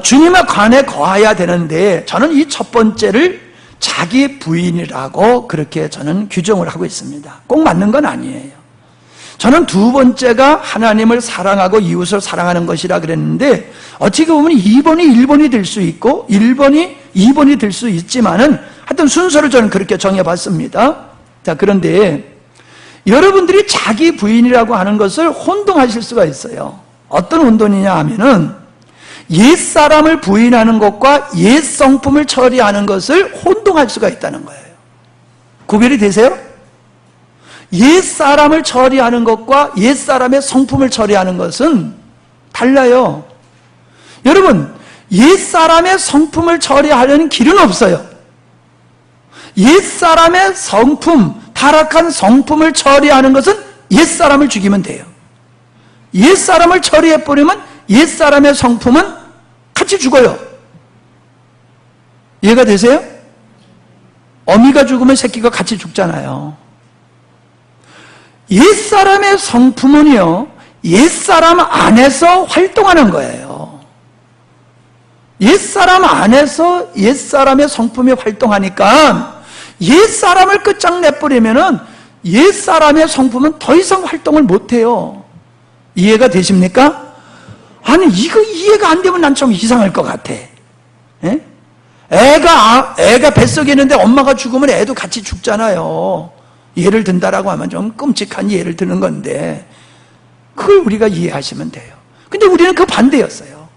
주님의 관에 거해야 되는데, 저는 이 첫 번째를 자기 부인이라고 그렇게 저는 규정을 하고 있습니다. 꼭 맞는 건 아니에요. 저는 두 번째가 하나님을 사랑하고 이웃을 사랑하는 것이라 그랬는데, 어떻게 보면 2번이 1번이 될 수 있고 1번이 2번이 될 수 있지만은 하여튼 순서를 저는 그렇게 정해봤습니다. 자, 그런데 여러분들이 자기 부인이라고 하는 것을 혼동하실 수가 있어요. 어떤 혼돈이냐 하면은 옛사람을 부인하는 것과 옛 성품을 처리하는 것을 혼동할 수가 있다는 거예요. 구별이 되세요? 옛사람을 처리하는 것과 옛사람의 성품을 처리하는 것은 달라요. 여러분, 옛사람의 성품을 처리하려는 길은 없어요. 옛사람의 성품, 타락한 성품을 처리하는 것은 옛사람을 죽이면 돼요. 옛사람을 처리해버리면 옛사람의 성품은 같이 죽어요. 이해가 되세요? 어미가 죽으면 새끼가 같이 죽잖아요. 옛사람의 성품은요, 옛사람 안에서 활동하는 거예요. 옛사람 안에서 옛사람의 성품이 활동하니까 옛사람을 끝장내버리면은 옛사람의 성품은 더 이상 활동을 못해요. 이해가 되십니까? 아니, 이거 이해가 안 되면 난 좀 이상할 것 같아. 예? 애가 뱃속에 있는데 엄마가 죽으면 애도 같이 죽잖아요. 예를 든다라고 하면 좀 끔찍한 예를 드는 건데, 그걸 우리가 이해하시면 돼요. 근데 우리는 그 반대였어요.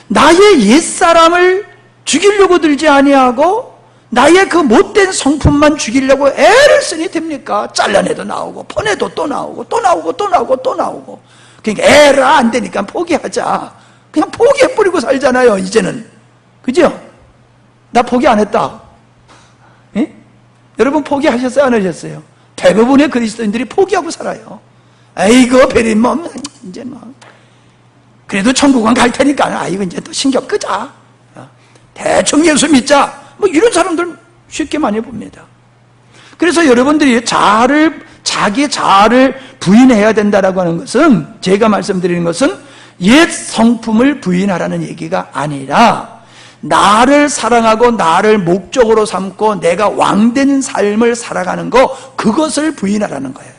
나의 옛사람을 죽이려고 들지 아니하고 나의 그 못된 성품만 죽이려고 애를 쓰니 됩니까? 잘라내도 나오고 퍼내도 또 나오고 또 나오고 또 나오고 또 나오고. 그러니까 애라 안 되니까 포기하자. 그냥 포기해버리고 살잖아요, 이제는. 그죠? 나 포기 안 했다. 예? 여러분 포기하셨어요, 안 하셨어요? 대부분의 그리스도인들이 포기하고 살아요. 아이고, 베리멈, 이제 뭐. 그래도 천국은 갈 테니까, 이거 이제 또 신경 끄자. 대충 예수 믿자. 뭐 이런 사람들 쉽게 많이 봅니다. 그래서 여러분들이 자기 자아를 부인해야 된다라고 하는 것은, 제가 말씀드리는 것은 옛 성품을 부인하라는 얘기가 아니라 나를 사랑하고 나를 목적으로 삼고 내가 왕된 삶을 살아가는 거, 그것을 부인하라는 거예요.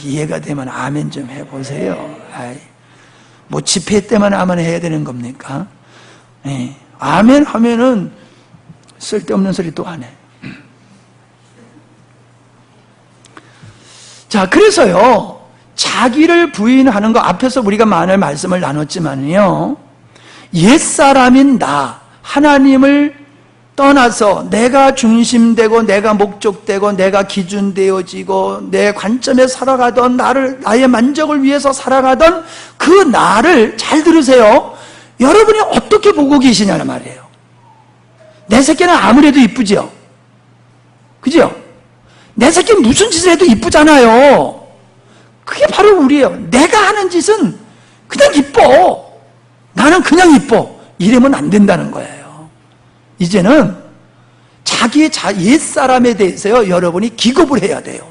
이해가 되면 아멘 좀 해보세요. 뭐 집회 때만 아멘 해야 되는 겁니까? 네. 아멘 하면은 쓸데없는 소리 또 안 해. 자, 그래서요, 자기를 부인하는 거, 앞에서 우리가 많은 말씀을 나눴지만요, 옛사람인 나, 하나님을 떠나서 내가 중심되고 내가 목적되고 내가 기준되어지고 내 관점에 살아가던 나의 만족을 위해서 살아가던 그 나를, 잘 들으세요, 여러분이 어떻게 보고 계시냐는 말이에요. 내 새끼는 아무래도 이쁘죠? 그죠? 내 새끼 무슨 짓을 해도 이쁘잖아요. 그게 바로 우리예요. 내가 하는 짓은 그냥 이뻐. 나는 그냥 이뻐. 이러면 안 된다는 거예요. 이제는 자기의 옛사람에 대해서요, 여러분이 기겁을 해야 돼요.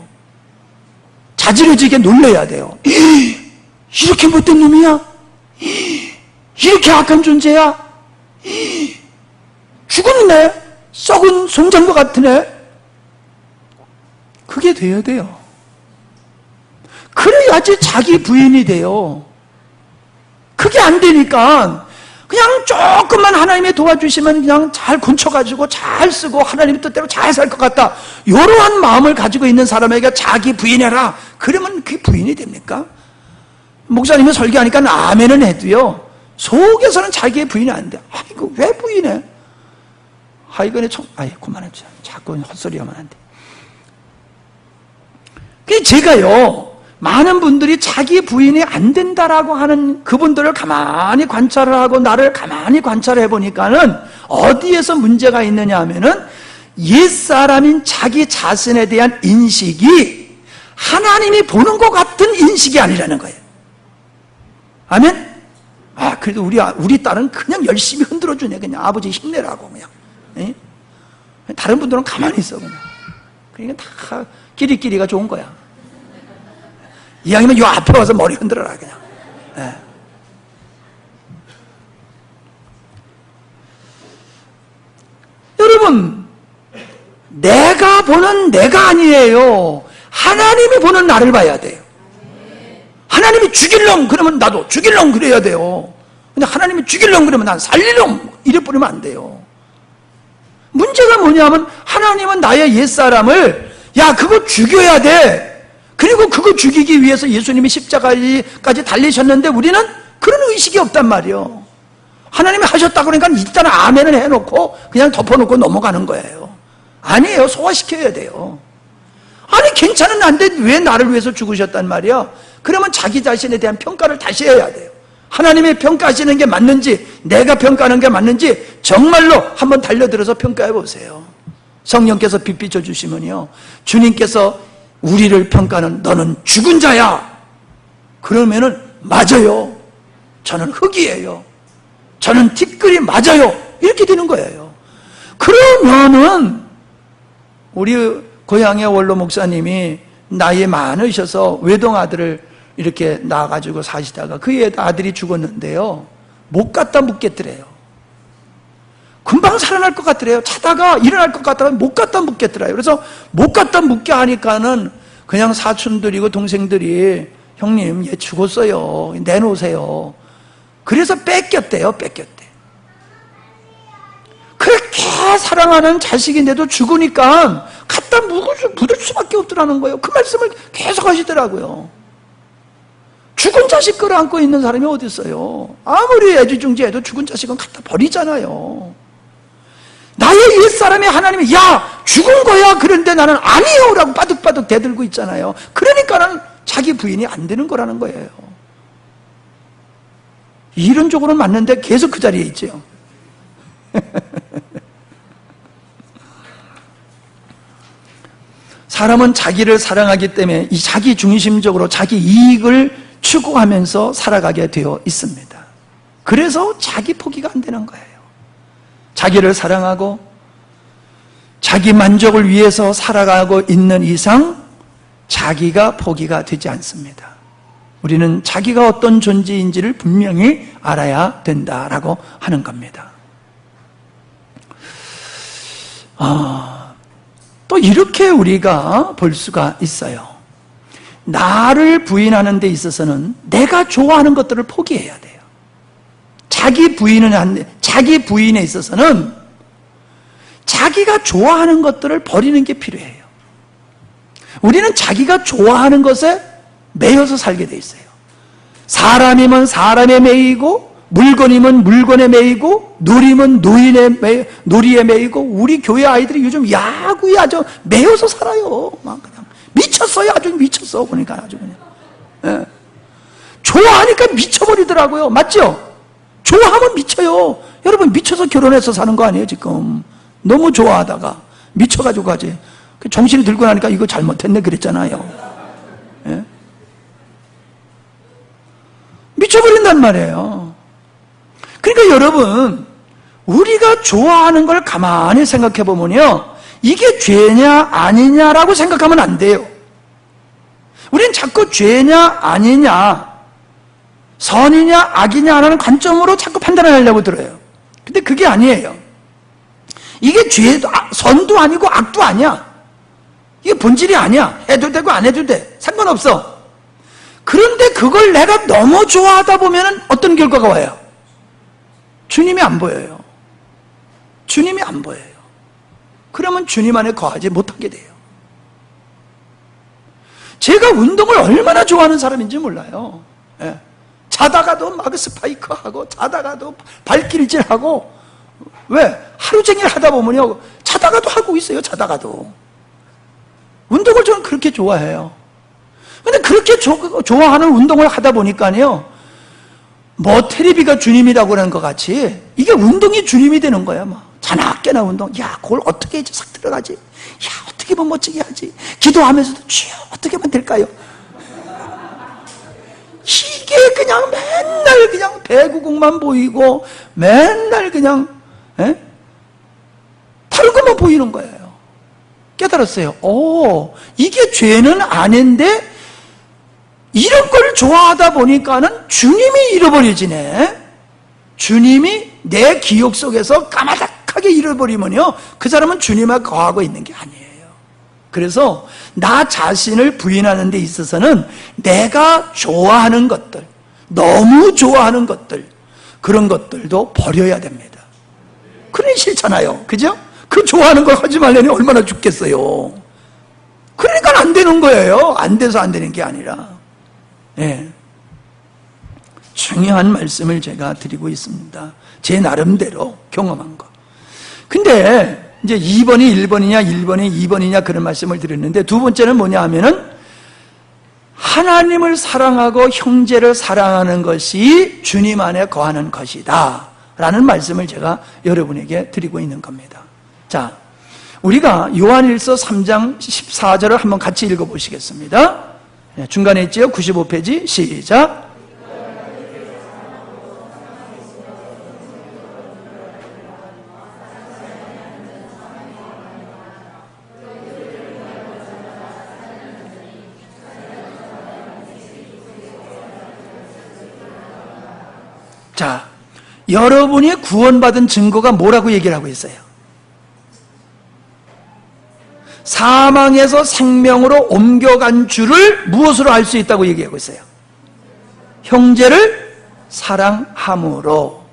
자지러지게 놀려야 돼요. 이렇게 못된 놈이야? 이렇게 악한 존재야? 죽었네? 썩은 송장과 같으네? 그게 돼야 돼요. 그래야지 자기 부인이 돼요. 그게 안 되니까 그냥 조금만 하나님이 도와주시면 그냥 잘 곤쳐가지고 잘 쓰고 하나님 뜻대로 잘 살 것 같다, 이러한 마음을 가지고 있는 사람에게 자기 부인해라 그러면 그게 부인이 됩니까? 목사님이 설교하니까 아멘은 해도요, 속에서는 자기의 부인이 안 돼. 이거 왜 부인해? 이거는 그만해. 자꾸 헛소리 하면 안 돼. 그게 제가요, 많은 분들이 자기 부인이 안 된다라고 하는 그분들을 가만히 관찰을 하고 나를 가만히 관찰해 보니까는 어디에서 문제가 있느냐 하면은 옛사람인 자기 자신에 대한 인식이 하나님이 보는 것 같은 인식이 아니라는 거예요. 아멘? 그래도 우리 딸은 그냥 열심히 흔들어주네. 그냥 아버지 힘내라고 그냥. 에? 다른 분들은 가만히 있어 그냥. 그러니까 다 끼리끼리가 좋은 거야. 이왕이면 요 앞에 와서 머리 흔들어라 그냥. 예. 여러분, 내가 보는 내가 아니에요. 하나님이 보는 나를 봐야 돼요. 하나님이 죽일 놈 그러면 나도 죽일 놈 그래야 돼요. 근데 하나님이 죽일 놈 그러면 난 살릴 놈 이래 버리면 안 돼요. 문제가 뭐냐면 하나님은 나의 옛사람을 그거 죽여야 돼. 그리고 그거 죽이기 위해서 예수님이 십자가까지 달리셨는데 우리는 그런 의식이 없단 말이에요. 하나님이 하셨다고 그러니까 일단 아멘을 해놓고 그냥 덮어놓고 넘어가는 거예요. 아니에요. 소화시켜야 돼요. 아니 괜찮은 나인데 왜 나를 위해서 죽으셨단 말이야? 그러면 자기 자신에 대한 평가를 다시 해야 돼요. 하나님이 평가하시는 게 맞는지 내가 평가하는 게 맞는지 정말로 한번 달려들어서 평가해 보세요. 성령께서 빛 비춰주시면요, 주님께서 우리를 평가하는 너는 죽은 자야 그러면은 맞아요. 저는 흙이에요. 저는 티끌이 맞아요. 이렇게 되는 거예요. 그러면은 우리 고향의 원로 목사님이 나이 많으셔서 외동아들을 이렇게 낳아가지고 사시다가 그 아들이 죽었는데요, 못 갖다 묻겠더래요. 금방 살아날 것 같더래요. 자다가 일어날 것 같다가 못 갖다 묻겠더래요. 그래서 못 갖다 묻게 하니까는 그냥 사촌들이고 동생들이 형님 얘 죽었어요 내놓으세요. 그래서 뺏겼대요. 그렇게 사랑하는 자식인데도 죽으니까 갖다 묻을 수밖에 없더라는 거예요. 그 말씀을 계속 하시더라고요. 죽은 자식 끌어안고 있는 사람이 어디 있어요? 아무리 애지중지해도 죽은 자식은 갖다 버리잖아요. 나의 옛사람이 하나님이 죽은 거야 그런데 나는 아니요 라고 바득바득 대들고 있잖아요. 그러니까는 자기 부인이 안 되는 거라는 거예요. 이론적으로는 맞는데 계속 그 자리에 있죠. 사람은 자기를 사랑하기 때문에 이 자기 중심적으로 자기 이익을 추구하면서 살아가게 되어 있습니다. 그래서 자기 포기가 안 되는 거예요. 자기를 사랑하고 자기 만족을 위해서 살아가고 있는 이상 자기가 포기가 되지 않습니다. 우리는 자기가 어떤 존재인지를 분명히 알아야 된다라고 하는 겁니다. 또 이렇게 우리가 볼 수가 있어요. 나를 부인하는 데 있어서는 내가 좋아하는 것들을 포기해야 돼요. 자기 부인에 있어서는 자기가 좋아하는 것들을 버리는 게 필요해요. 우리는 자기가 좋아하는 것에 매여서 살게 돼 있어요. 사람이면 사람에 매이고, 물건이면 물건에 매이고, 놀이면 놀이에 매이고, 우리 교회 아이들이 요즘 야구에 아주 매여서 살아요. 막 그냥 미쳤어요. 아주 미쳤어. 보니까 아주 그냥. 예. 좋아하니까 미쳐버리더라고요. 맞죠? 좋아하면 미쳐요. 여러분 미쳐서 결혼해서 사는 거 아니에요 지금? 너무 좋아하다가 미쳐가지고 가지. 정신이 들고 나니까 이거 잘못했네 그랬잖아요. 예? 미쳐버린단 말이에요. 그러니까 여러분, 우리가 좋아하는 걸 가만히 생각해 보면요, 이게 죄냐 아니냐라고 생각하면 안 돼요. 우린 자꾸 죄냐 아니냐, 선이냐 악이냐라는 관점으로 자꾸 판단을 하려고 들어요. 근데 그게 아니에요. 이게 죄도 선도 아니고 악도 아니야. 이게 본질이 아니야. 해도 되고 안 해도 돼. 상관없어. 그런데 그걸 내가 너무 좋아하다 보면 어떤 결과가 와요? 주님이 안 보여요. 주님이 안 보여요. 그러면 주님 안에 거하지 못하게 돼요. 제가 운동을 얼마나 좋아하는 사람인지 몰라요. 예. 자다가도 막 스파이크하고, 자다가도 발길질하고, 왜? 하루 종일 하다 보면요, 자다가도 하고 있어요, 자다가도. 운동을 저는 그렇게 좋아해요. 근데 그렇게 좋아하는 운동을 하다 보니까요, 뭐 테레비가 주님이라고 하는 것 같이, 이게 운동이 주님이 되는 거야, 막. 자나 깨나 운동. 야, 그걸 어떻게 이제 싹 들어가지? 야, 어떻게 하면 멋지게 하지? 기도하면서도, 주여, 어떻게 하면 될까요? 이게 그냥 맨날 그냥 배구공만 보이고, 맨날 그냥, 털고만 보이는 거예요. 깨달았어요. 이게 죄는 아닌데, 이런 걸 좋아하다 보니까는 주님이 잃어버려지네. 주님이 내 기억 속에서 까마득하게 잃어버리면요, 그 사람은 주님과 거하고 있는 게 아니에요. 그래서 나 자신을 부인하는 데 있어서는 내가 좋아하는 것들, 너무 좋아하는 것들, 그런 것들도 버려야 됩니다. 그러니 싫잖아요. 그죠? 그 좋아하는 걸 하지 말려니 얼마나 죽겠어요. 그러니까 안 되는 거예요. 안 돼서 안 되는 게 아니라. 예. 중요한 말씀을 제가 드리고 있습니다. 제 나름대로 경험한 거. 근데 이제 2번이 1번이냐 1번이 2번이냐 그런 말씀을 드렸는데, 두 번째는 뭐냐 하면은 하나님을 사랑하고 형제를 사랑하는 것이 주님 안에 거하는 것이다 라는 말씀을 제가 여러분에게 드리고 있는 겁니다. 자, 우리가 요한일서 3장 14절을 한번 같이 읽어보시겠습니다. 중간에 있지요? 95페이지 시작. 자, 여러분이 구원받은 증거가 뭐라고 얘기를 하고 있어요? 사망에서 생명으로 옮겨간 줄을 무엇으로 알 수 있다고 얘기하고 있어요? 형제를 사랑함으로.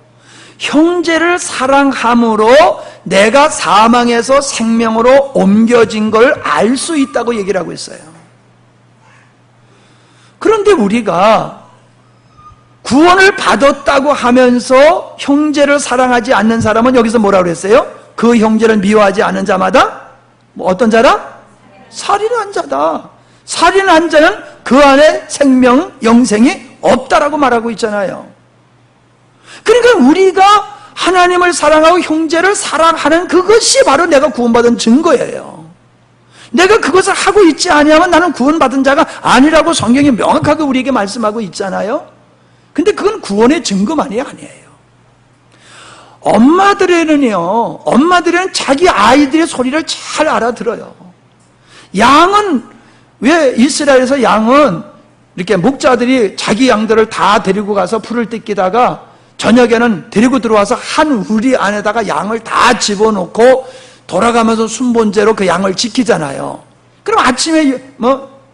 형제를 사랑함으로 내가 사망에서 생명으로 옮겨진 걸 알 수 있다고 얘기를 하고 있어요. 그런데 우리가 구원을 받았다고 하면서 형제를 사랑하지 않는 사람은 여기서 뭐라고 그랬어요? 그 형제를 미워하지 않은 자마다 뭐 어떤 자라? 살인한 자다. 살인한 자는 그 안에 생명, 영생이 없다라고 말하고 있잖아요. 그러니까 우리가 하나님을 사랑하고 형제를 사랑하는 그것이 바로 내가 구원받은 증거예요. 내가 그것을 하고 있지 아니하면 나는 구원받은 자가 아니라고 성경이 명확하게 우리에게 말씀하고 있잖아요. 근데 그건 구원의 증거만이 아니에요. 엄마들은 자기 아이들의 소리를 잘 알아들어요. 양은, 왜 이스라엘에서 양은 이렇게 목자들이 자기 양들을 다 데리고 가서 풀을 뜯기다가 저녁에는 데리고 들어와서 한 우리 안에다가 양을 다 집어넣고 돌아가면서 순번제로 그 양을 지키잖아요. 그럼 아침에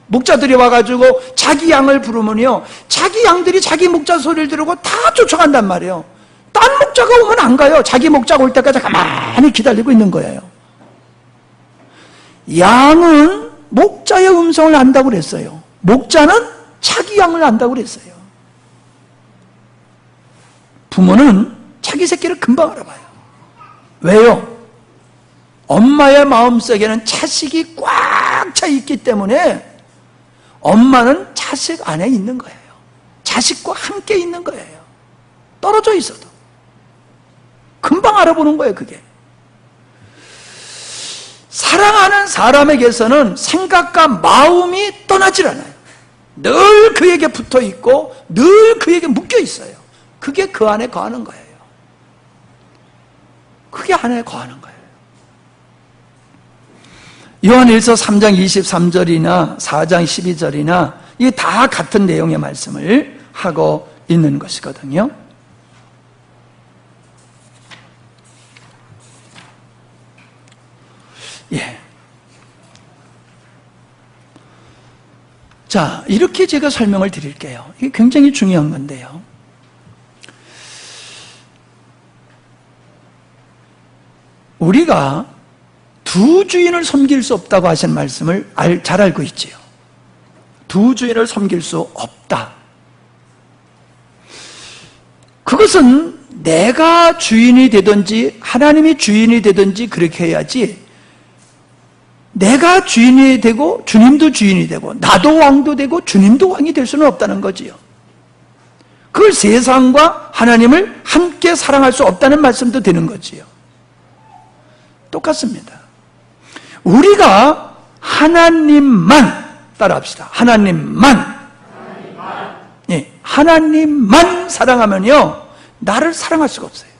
목자들이 와가지고 자기 양을 부르면요, 자기 양들이 자기 목자 소리를 들고 다 쫓아간단 말이에요. 딴 목자가 오면 안 가요. 자기 목자가 올 때까지 가만히 기다리고 있는 거예요. 양은 목자의 음성을 안다고 그랬어요. 목자는 자기 양을 안다고 그랬어요. 부모는 자기 새끼를 금방 알아봐요. 왜요? 엄마의 마음속에는 자식이 꽉 차 있기 때문에 엄마는 자식 안에 있는 거예요. 자식과 함께 있는 거예요. 떨어져 있어도 금방 알아보는 거예요. 그게 사랑하는 사람에게서는 생각과 마음이 떠나질 않아요. 늘 그에게 붙어 있고 늘 그에게 묶여 있어요. 그게 그 안에 거하는 거예요. 그게 안에 거하는 거예요. 요한일서 3장 23절이나 4장 12절이나 이게 다 같은 내용의 말씀을 하고 있는 것이거든요. 예. 자, 이렇게 제가 설명을 드릴게요. 이게 굉장히 중요한 건데요. 우리가 두 주인을 섬길 수 없다고 하신 말씀을 잘 알고 있지요. 두 주인을 섬길 수 없다. 그것은 내가 주인이 되든지 하나님이 주인이 되든지 그렇게 해야지, 내가 주인이 되고 주님도 주인이 되고 나도 왕도 되고 주님도 왕이 될 수는 없다는 거지요. 그걸 세상과 하나님을 함께 사랑할 수 없다는 말씀도 되는 거지요. 똑같습니다. 우리가 하나님만 따라합시다. 하나님만. 예, 하나님만 사랑하면요, 나를 사랑할 수가 없어요.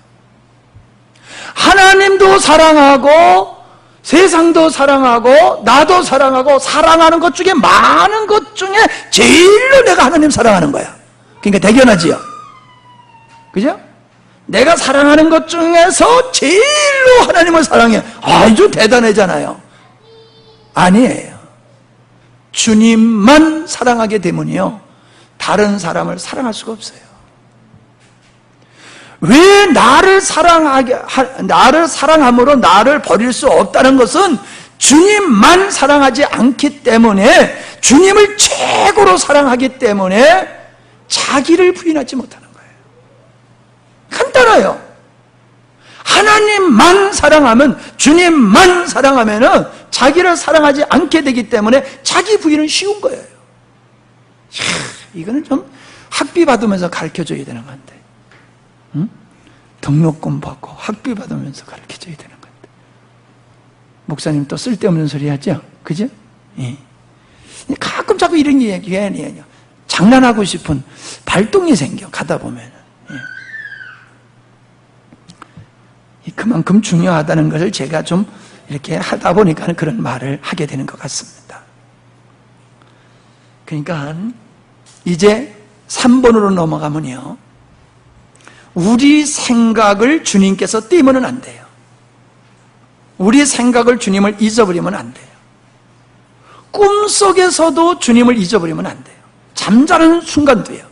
하나님도 사랑하고 세상도 사랑하고 나도 사랑하고 사랑하는 것 중에 많은 것 중에 제일로 내가 하나님 사랑하는 거야. 그러니까 대견하지요. 그죠? 내가 사랑하는 것 중에서 제일로 하나님을 사랑해. 아주 대단하잖아요. 아니에요. 주님만 사랑하게 되면요, 다른 사람을 사랑할 수가 없어요. 왜 나를 사랑함으로 나를 버릴 수 없다는 것은 주님만 사랑하지 않기 때문에, 주님을 최고로 사랑하기 때문에 자기를 부인하지 못하는 거예요. 간단해요. 하나님만 사랑하면, 주님만 사랑하면은 자기를 사랑하지 않게 되기 때문에 자기 부인은 쉬운 거예요. 이거는 좀 학비 받으면서 가르쳐줘야 되는 건데, 응? 등록금 받고 학비 받으면서 가르쳐줘야 되는 건데, 목사님 또 쓸데없는 소리 하죠? 그죠? 예. 가끔 자꾸 이런 얘기해요. 장난하고 싶은 발동이 생겨, 가다 보면은. 예. 그만큼 중요하다는 것을 제가 좀 이렇게 하다 보니까 그런 말을 하게 되는 것 같습니다. 그러니까 이제 3번으로 넘어가면요, 우리 생각을 주님께서 띄우면 안 돼요. 우리 생각을 주님을 잊어버리면 안 돼요. 꿈속에서도 주님을 잊어버리면 안 돼요. 잠자는 순간도요.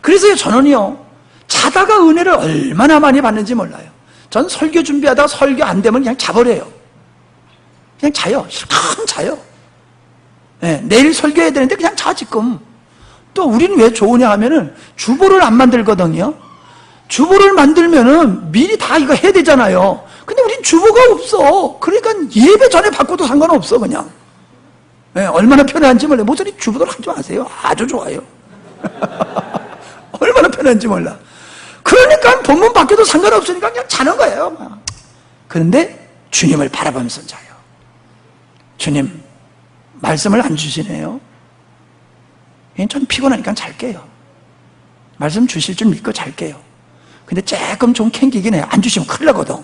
그래서 저는요, 자다가 은혜를 얼마나 많이 받는지 몰라요. 전 설교 준비하다가 설교 안 되면 그냥 자버려요. 그냥 자요. 실컷 자요. 네, 내일 설교해야 되는데 그냥 자, 지금. 또 우리는 왜 좋으냐 하면은 주보를 안 만들거든요. 주보를 만들면은 미리 다 이거 해야 되잖아요. 근데 우린 주보가 없어. 그러니까 예배 전에 바꿔도 상관없어, 그냥. 네, 얼마나 편한지 몰라요. 목사님 주보를 하지 마세요. 아주 좋아요. 얼마나 편한지 몰라. 그러니까 본문 바뀌어도 상관없으니까 그냥 자는 거예요. 그런데 주님을 바라보면서 자요. 주님, 말씀을 안 주시네요. 전 피곤하니까 잘게요. 말씀 주실 줄 믿고 잘게요. 근데 조금 좀 캥기긴 해요. 안 주시면 큰일 나거든.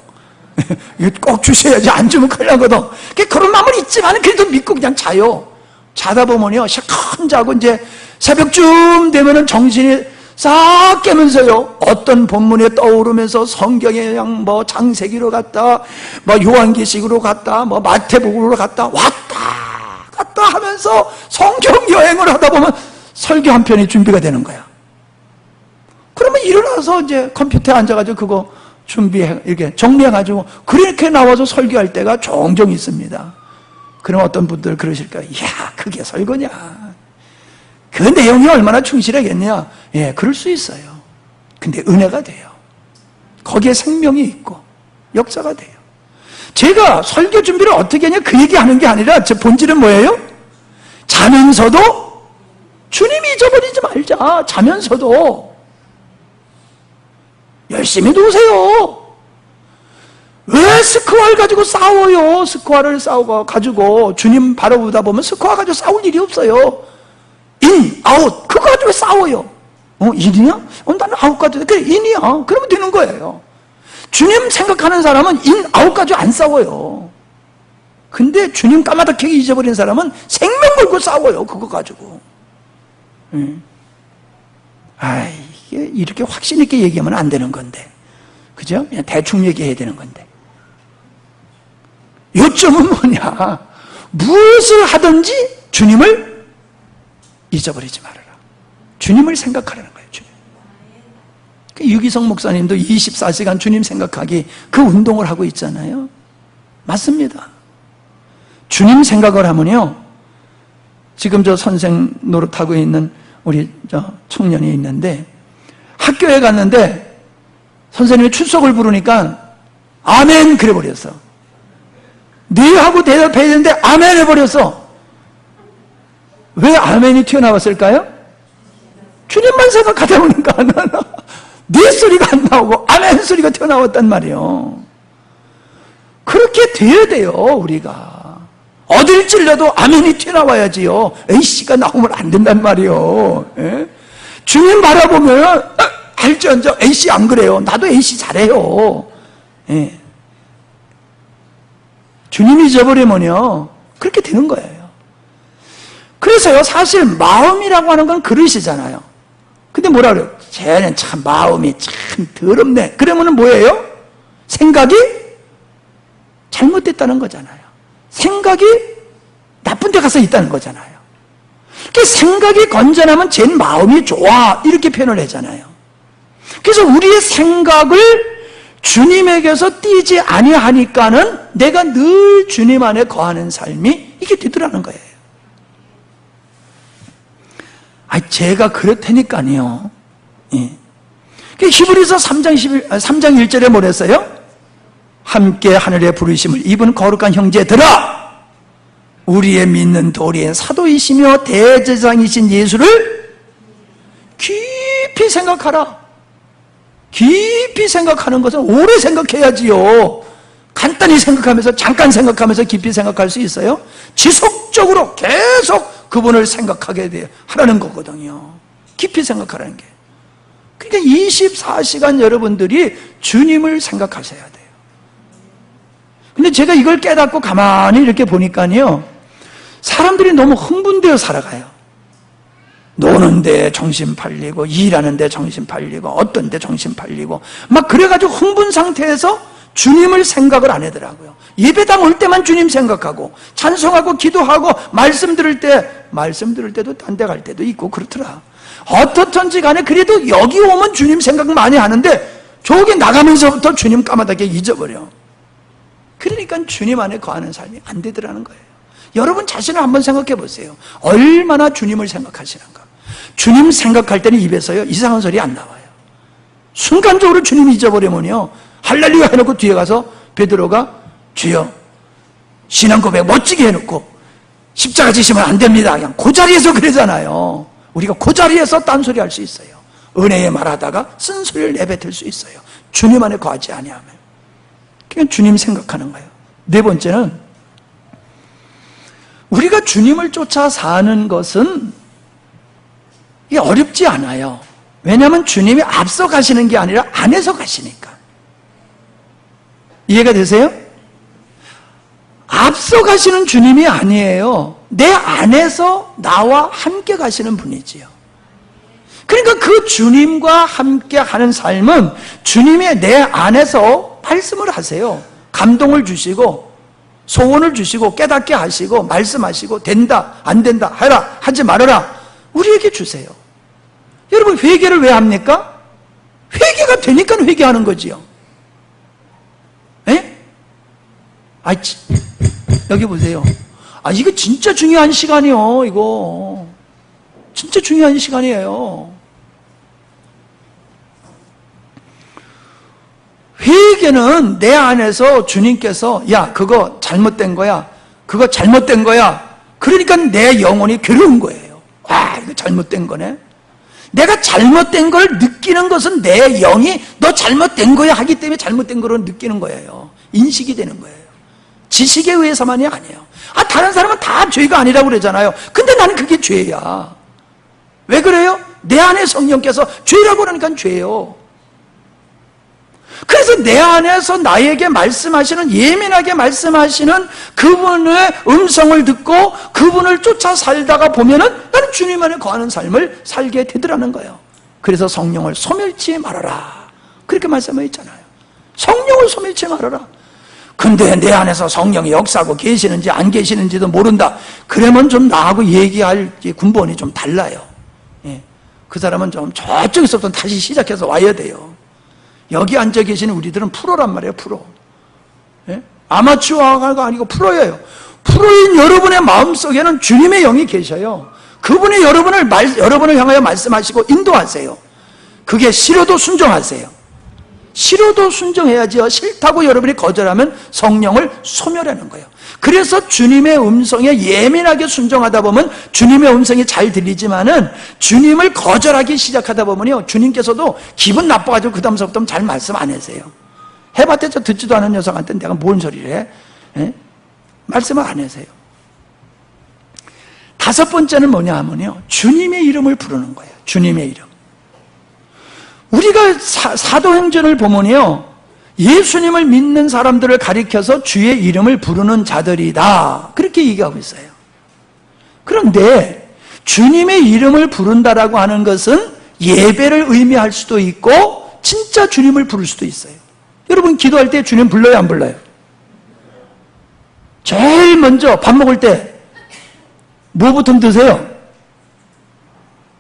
꼭 주셔야지, 안 주면 큰일 나거든. 그런 마음은 있지만 그래도 믿고 그냥 자요. 자다 보면요, 실컷 자고 이제 새벽쯤 되면은 정신이 싹 깨면서요, 어떤 본문에 떠오르면서 성경에 그냥 뭐 창세기로 갔다, 뭐 요한계시록으로 갔다, 뭐 마태복음으로 갔다, 왔다 갔다 하면서 성경 여행을 하다 보면 설교 한 편이 준비가 되는 거야. 그러면 일어나서 이제 컴퓨터에 앉아가지고 그거 준비해, 이렇게 정리해가지고 그렇게 나와서 설교할 때가 종종 있습니다. 그럼 어떤 분들 그러실 거예요. 이야, 그게 설교냐? 그 내용이 얼마나 충실하겠냐? 예, 그럴 수 있어요. 근데 은혜가 돼요. 거기에 생명이 있고 역사가 돼요. 제가 설교 준비를 어떻게 하냐 그 얘기하는 게 아니라 제 본질은 뭐예요? 자면서도 주님 잊어버리지 말자. 자면서도 열심히 놓으세요. 왜 스코어를 가지고 싸워요? 스코어를 가지고 주님 바라보다 보면 스코어 가지고 싸울 일이 없어요. 인, 아웃, 그거 가지고 왜 싸워요? 인이야? 나는 아웃 가지고, 그래, 인이야. 그러면 되는 거예요. 주님 생각하는 사람은 인, 아웃 가지고 안 싸워요. 근데 주님 까마득하게 잊어버린 사람은 생명 걸고 싸워요. 그거 가지고. 이게 이렇게 확신 있게 얘기하면 안 되는 건데. 그죠? 그냥 대충 얘기해야 되는 건데. 요점은 뭐냐? 무엇을 하든지 주님을 잊어버리지 말아라. 주님을 생각하라는 거예요. 주님. 유기성 목사님도 24시간 주님 생각하기 그 운동을 하고 있잖아요. 맞습니다. 주님 생각을 하면요, 지금 저 선생 노릇하고 있는 우리 저 청년이 있는데 학교에 갔는데 선생님이 출석을 부르니까 아멘 그래 버렸어. 네 하고 대답해야 되는데 아멘 해버렸어. 왜 아멘이 튀어나왔을까요? 주님만 생각하다 보니까 네 소리가 안 나오고 아멘 소리가 튀어나왔단 말이에요. 그렇게 돼야 돼요. 우리가 어딜 찔려도 아멘이 튀어나와야지요. A씨가 나오면 안 된단 말이에요. 예? 주님 바라보면 알지언정 A씨 안 그래요. 나도 A씨 잘해요. 예. 주님 잊어버리면요 그렇게 되는 거예요. 그래서요 사실 마음이라고 하는 건 그릇이잖아요. 근데 뭐라 그래요? 쟤는 참 마음이 참 더럽네. 그러면은 뭐예요? 생각이 잘못됐다는 거잖아요. 생각이 나쁜 데 가서 있다는 거잖아요. 그 생각이 건전하면 쟤 마음이 좋아 이렇게 표현을 하잖아요. 그래서 우리의 생각을 주님에게서 띄지 아니하니까는 내가 늘 주님 안에 거하는 삶이 이게 되더라는 거예요. 제가 그렇다니까요. 예. 히브리서 3장 1절에 뭐랬어요? 함께 하늘의 부르심을 입은 거룩한 형제들아, 우리의 믿는 도리의 사도이시며 대제사장이신 예수를 깊이 생각하라. 깊이 생각하는 것은 오래 생각해야지요. 간단히 생각하면서 잠깐 생각하면서 깊이 생각할 수 있어요? 지속적으로 계속 그분을 생각하게 돼요. 하라는 거거든요. 깊이 생각하라는 게. 그러니까 24시간 여러분들이 주님을 생각하셔야 돼요. 근데 제가 이걸 깨닫고 가만히 이렇게 보니까요, 사람들이 너무 흥분되어 살아가요. 노는데 정신 팔리고, 일하는데 정신 팔리고, 어떤데 정신 팔리고, 막 그래가지고 흥분 상태에서 주님을 생각을 안 하더라고요. 예배당 올 때만 주님 생각하고, 찬송하고, 기도하고, 말씀 들을 때도 딴 데 갈 때도 있고 그렇더라. 어떻든지 간에 그래도 여기 오면 주님 생각 많이 하는데, 저기 나가면서부터 주님 까마득하게 잊어버려. 그러니까 주님 안에 거하는 삶이 안 되더라는 거예요. 여러분 자신을 한번 생각해 보세요. 얼마나 주님을 생각하시는가. 주님 생각할 때는 입에서요 이상한 소리 안 나와요. 순간적으로 주님 잊어버리면요 할렐루야 해놓고 뒤에 가서 베드로가 주여 신앙 고백 멋지게 해놓고 십자가 지시면 안 됩니다. 그냥 그 자리에서 그러잖아요. 우리가 그 자리에서 딴소리 할 수 있어요. 은혜의 말하다가 쓴소리를 내뱉을 수 있어요. 주님 안에 거하지 아니하면. 그냥 주님 생각하는 거예요. 네 번째는 우리가 주님을 쫓아 사는 것은 이게 어렵지 않아요. 왜냐하면 주님이 앞서 가시는 게 아니라 안에서 가시니까. 이해가 되세요? 앞서 가시는 주님이 아니에요. 내 안에서 나와 함께 가시는 분이지요. 그러니까 그 주님과 함께 하는 삶은 주님의 내 안에서 말씀을 하세요. 감동을 주시고 소원을 주시고 깨닫게 하시고 말씀하시고 된다 안 된다 해라 하지 말아라 우리에게 주세요. 여러분 회개를 왜 합니까? 회개가 되니까 회개하는 거지요. 에? 여기 보세요. 이거 진짜 중요한 시간이요. 이거 진짜 중요한 시간이에요. 회개는 내 안에서 주님께서 야 그거 잘못된 거야 그거 잘못된 거야 그러니까 내 영혼이 괴로운 거예요. 이거 잘못된 거네. 내가 잘못된 걸 느끼는 것은 내 영이 너 잘못된 거야 하기 때문에 잘못된 거로 느끼는 거예요. 인식이 되는 거예요. 지식에 의해서만이 아니에요. 다른 사람은 다 죄가 아니라고 그러잖아요. 근데 나는 그게 죄야. 왜 그래요? 내 안에 성령께서 죄라고 그러니까 죄예요. 그래서 내 안에서 나에게 말씀하시는, 예민하게 말씀하시는 그분의 음성을 듣고 그분을 쫓아 살다가 보면은 나는 주님 안에 거하는 삶을 살게 되더라는 거예요. 그래서 성령을 소멸치 말아라, 그렇게 말씀하셨잖아요. 성령을 소멸치 말아라. 근데 내 안에서 성령이 역사하고 계시는지 안 계시는지도 모른다, 그러면 좀 나하고 얘기할 군번이 좀 달라요. 예. 그 사람은 좀 저쪽에서부터 다시 시작해서 와야 돼요. 여기 앉아 계시는 우리들은 프로란 말이에요. 프로. 예? 아마추어가 아니고 프로예요. 프로인 여러분의 마음속에는 주님의 영이 계셔요. 그분이 여러분을 향하여 말씀하시고 인도하세요. 그게 싫어도 순종하세요. 싫어도 순종해야지요. 싫다고 여러분이 거절하면 성령을 소멸하는 거예요. 그래서 주님의 음성에 예민하게 순종하다 보면 주님의 음성이 잘 들리지만은 주님을 거절하기 시작하다 보면요, 주님께서도 기분 나빠가지고 그 다음서부터 잘 말씀 안 하세요. 해봤자 듣지도 않은 녀석한테 내가 뭔 소리를 해? 예? 말씀을 안 하세요. 다섯 번째는 뭐냐 하면요, 주님의 이름을 부르는 거예요. 주님의 이름. 우리가 사도행전을 보면요, 예수님을 믿는 사람들을 가리켜서 주의 이름을 부르는 자들이다, 그렇게 얘기하고 있어요. 그런데 주님의 이름을 부른다라고 하는 것은 예배를 의미할 수도 있고 진짜 주님을 부를 수도 있어요. 여러분 기도할 때 주님 불러요, 안 불러요? 제일 먼저 밥 먹을 때 뭐부터 드세요?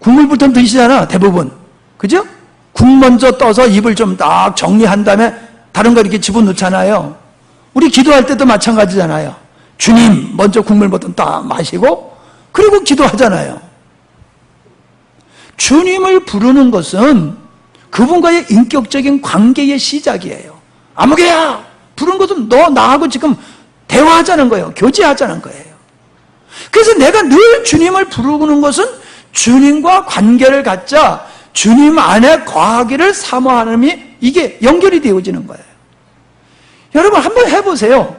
국물부터 드시잖아, 대부분. 그죠? 국 먼저 떠서 입을 좀 딱 정리한 다음에 다른 거 이렇게 집어넣잖아요. 우리 기도할 때도 마찬가지잖아요. 주님 먼저 국물부터 딱 마시고 그리고 기도하잖아요. 주님을 부르는 것은 그분과의 인격적인 관계의 시작이에요. 아무개야 부르는 것은 너 나하고 지금 대화하자는 거예요. 교제하자는 거예요. 그래서 내가 늘 주님을 부르는 것은 주님과 관계를 갖자 주님 안에 거하기를 사모하는 이게 연결이 되어지는 거예요. 여러분 한번 해보세요.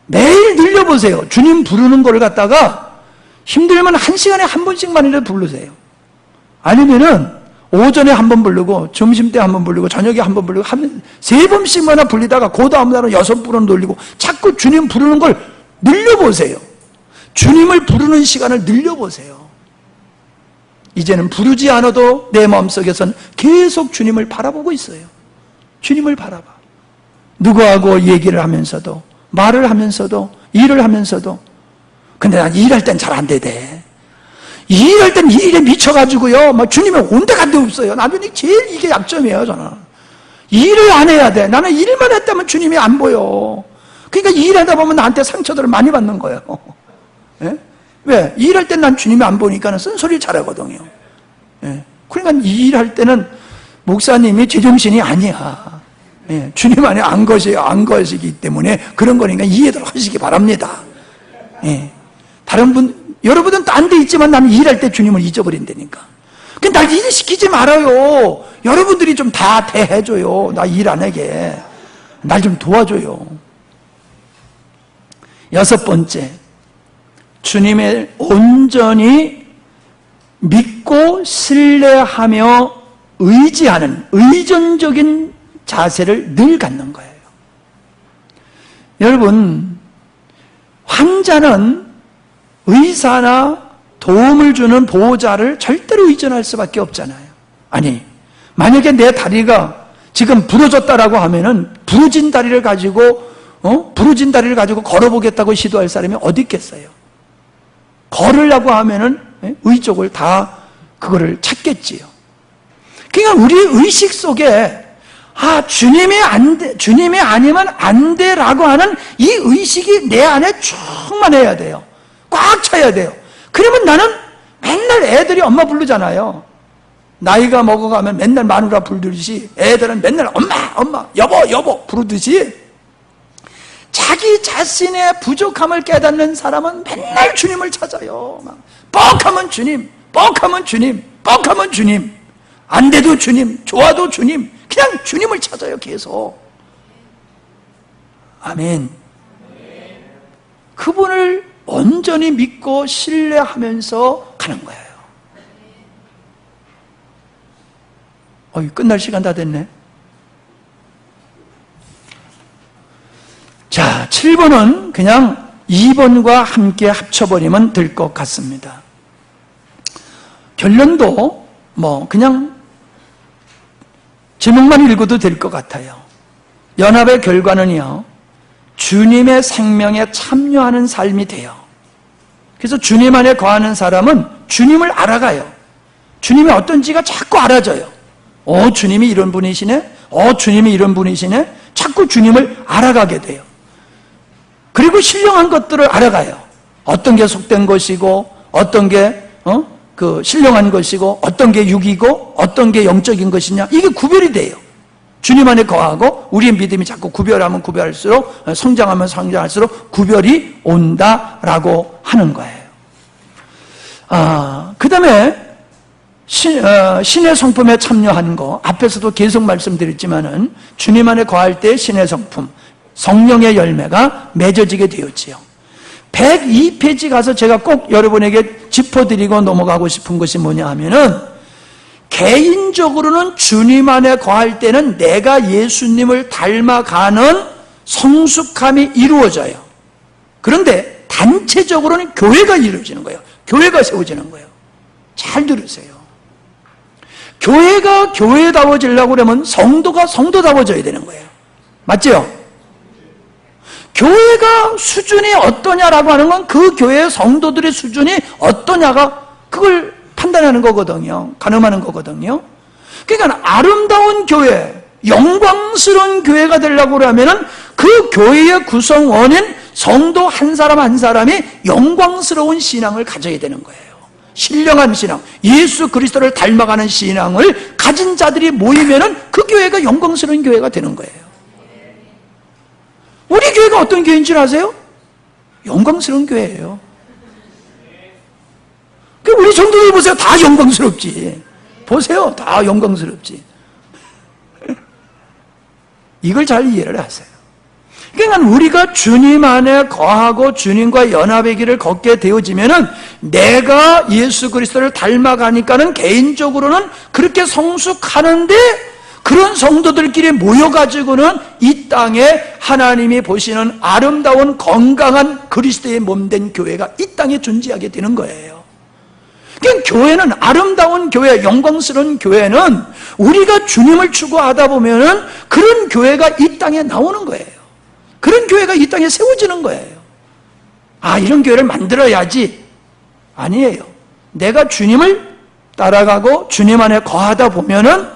매일 늘려보세요. 주님 부르는 거를 갖다가 힘들면 1시간에 한 번씩만이라도 부르세요. 아니면은 오전에 한 번 부르고 점심때 한 번 부르고 저녁에 한 번 부르고 하면 3번씩만 부르다가 그 다음 날은 6번은 돌리고 자꾸 주님 부르는 걸 늘려보세요. 주님을 부르는 시간을 늘려보세요. 이제는 부르지 않아도 내 마음속에선 계속 주님을 바라보고 있어요. 주님을 바라봐. 누구하고 얘기를 하면서도, 말을 하면서도, 일을 하면서도. 근데 난 일할 땐 잘 안 되대. 일할 땐 일에 미쳐가지고요, 막 주님이 온데 간데 없어요. 나중에 제일 이게 약점이에요, 저는. 일을 안 해야 돼. 나는 일만 했다면 주님이 안 보여. 그러니까 일하다 보면 나한테 상처들을 많이 받는 거예요. 예? 왜? 일할 땐 난 주님이 안 보니까 쓴소리를 잘하거든요. 예. 그러니까 일할 때는 목사님이 제정신이 아니야. 예. 주님 안에 안 것이기 때문에 그런 거니까 이해들 하시기 바랍니다. 예. 다른 분, 여러분은 딴 데 있지만 나는 일할 때 주님을 잊어버린다니까. 그러니까 날 일시키지 말아요. 여러분들이 좀 다 대해줘요. 나 일 안 하게. 날 좀 도와줘요. 6번째. 주님을 온전히 믿고 신뢰하며 의지하는 의존적인 자세를 늘 갖는 거예요. 여러분, 환자는 의사나 도움을 주는 보호자를 절대로 의존할 수밖에 없잖아요. 아니, 만약에 내 다리가 지금 부러졌다라고 하면은 부러진 다리를 가지고 걸어보겠다고 시도할 사람이 어디 있겠어요? 걸으려고 하면은 의쪽을 다 그거를 찾겠지요. 그러니까 우리 의식 속에 주님이 아니면 안 돼라고 하는 이 의식이 내 안에 충만해야 돼요. 꽉 차야 돼요. 그러면 나는 맨날 애들이 엄마 부르잖아요. 나이가 먹어가면 맨날 마누라 부르듯이 애들은 맨날 엄마, 여보 부르듯이 자기 자신의 부족함을 깨닫는 사람은 맨날 주님을 찾아요. 뻑하면 주님, 안 돼도 주님, 좋아도 주님, 그냥 주님을 찾아요, 계속. 아멘. 그분을 온전히 믿고 신뢰하면서 가는 거예요. 끝날 시간 다 됐네. 자, 7번은 그냥 2번과 함께 합쳐버리면 될 것 같습니다. 결론도 그냥 제목만 읽어도 될 것 같아요. 연합의 결과는요, 주님의 생명에 참여하는 삶이 돼요. 그래서 주님 안에 거하는 사람은 주님을 알아가요. 주님이 어떤지가 자꾸 알아져요. 주님이 이런 분이시네? 주님이 이런 분이시네? 자꾸 주님을 알아가게 돼요. 그리고 신령한 것들을 알아가요. 어떤 게 속된 것이고, 어떤 게, 신령한 것이고, 어떤 게 육이고, 어떤 게 영적인 것이냐. 이게 구별이 돼요. 주님 안에 거하고, 우리의 믿음이 자꾸 구별하면 구별할수록, 성장하면 성장할수록 구별이 온다라고 하는 거예요. 그 다음에, 신의 성품에 참여하는 거, 앞에서도 계속 말씀드렸지만은, 주님 안에 거할 때 신의 성품, 성령의 열매가 맺어지게 되었지요. 102페이지 가서 제가 꼭 여러분에게 짚어드리고 넘어가고 싶은 것이 뭐냐 하면은, 개인적으로는 주님 안에 거할 때는 내가 예수님을 닮아가는 성숙함이 이루어져요. 그런데 단체적으로는 교회가 이루어지는 거예요. 교회가 세워지는 거예요. 잘 들으세요. 교회가 교회다워지려고 그러면 성도가 성도다워져야 되는 거예요. 맞죠? 교회가 수준이 어떠냐라고 하는 건 그 교회의 성도들의 수준이 어떠냐가 그걸 판단하는 거거든요. 가늠하는 거거든요. 그러니까 아름다운 교회, 영광스러운 교회가 되려고 하면은 그 교회의 구성원인 성도 한 사람 한 사람이 영광스러운 신앙을 가져야 되는 거예요. 신령한 신앙, 예수 그리스도를 닮아가는 신앙을 가진 자들이 모이면은 그 교회가 영광스러운 교회가 되는 거예요. 우리 교회가 어떤 교회인 줄 아세요? 영광스러운 교회예요. 우리 성도들 보세요. 다 영광스럽지. 보세요. 다 영광스럽지. 이걸 잘 이해를 하세요. 그러니까 우리가 주님 안에 거하고 주님과 연합의 길을 걷게 되어지면은 내가 예수 그리스도를 닮아가니까는 개인적으로는 그렇게 성숙하는데 그런 성도들끼리 모여가지고는 이 땅에 하나님이 보시는 아름다운 건강한 그리스도의 몸된 교회가 이 땅에 존재하게 되는 거예요. 그러니까 교회는 아름다운 교회, 영광스러운 교회는 우리가 주님을 추구하다 보면은 그런 교회가 이 땅에 나오는 거예요. 그런 교회가 이 땅에 세워지는 거예요. 이런 교회를 만들어야지. 아니에요. 내가 주님을 따라가고 주님 안에 거하다 보면은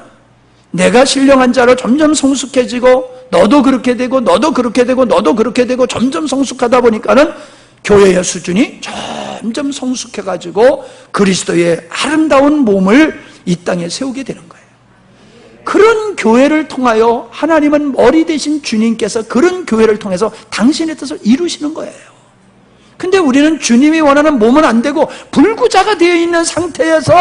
내가 신령한 자로 점점 성숙해지고 너도 그렇게 되고 너도 그렇게 되고 너도 그렇게 되고 점점 성숙하다 보니까는 교회의 수준이 점점 성숙해가지고 그리스도의 아름다운 몸을 이 땅에 세우게 되는 거예요. 그런 교회를 통하여 하나님은 머리 대신 주님께서 그런 교회를 통해서 당신의 뜻을 이루시는 거예요. 근데 우리는 주님이 원하는 몸은 안 되고 불구자가 되어 있는 상태에서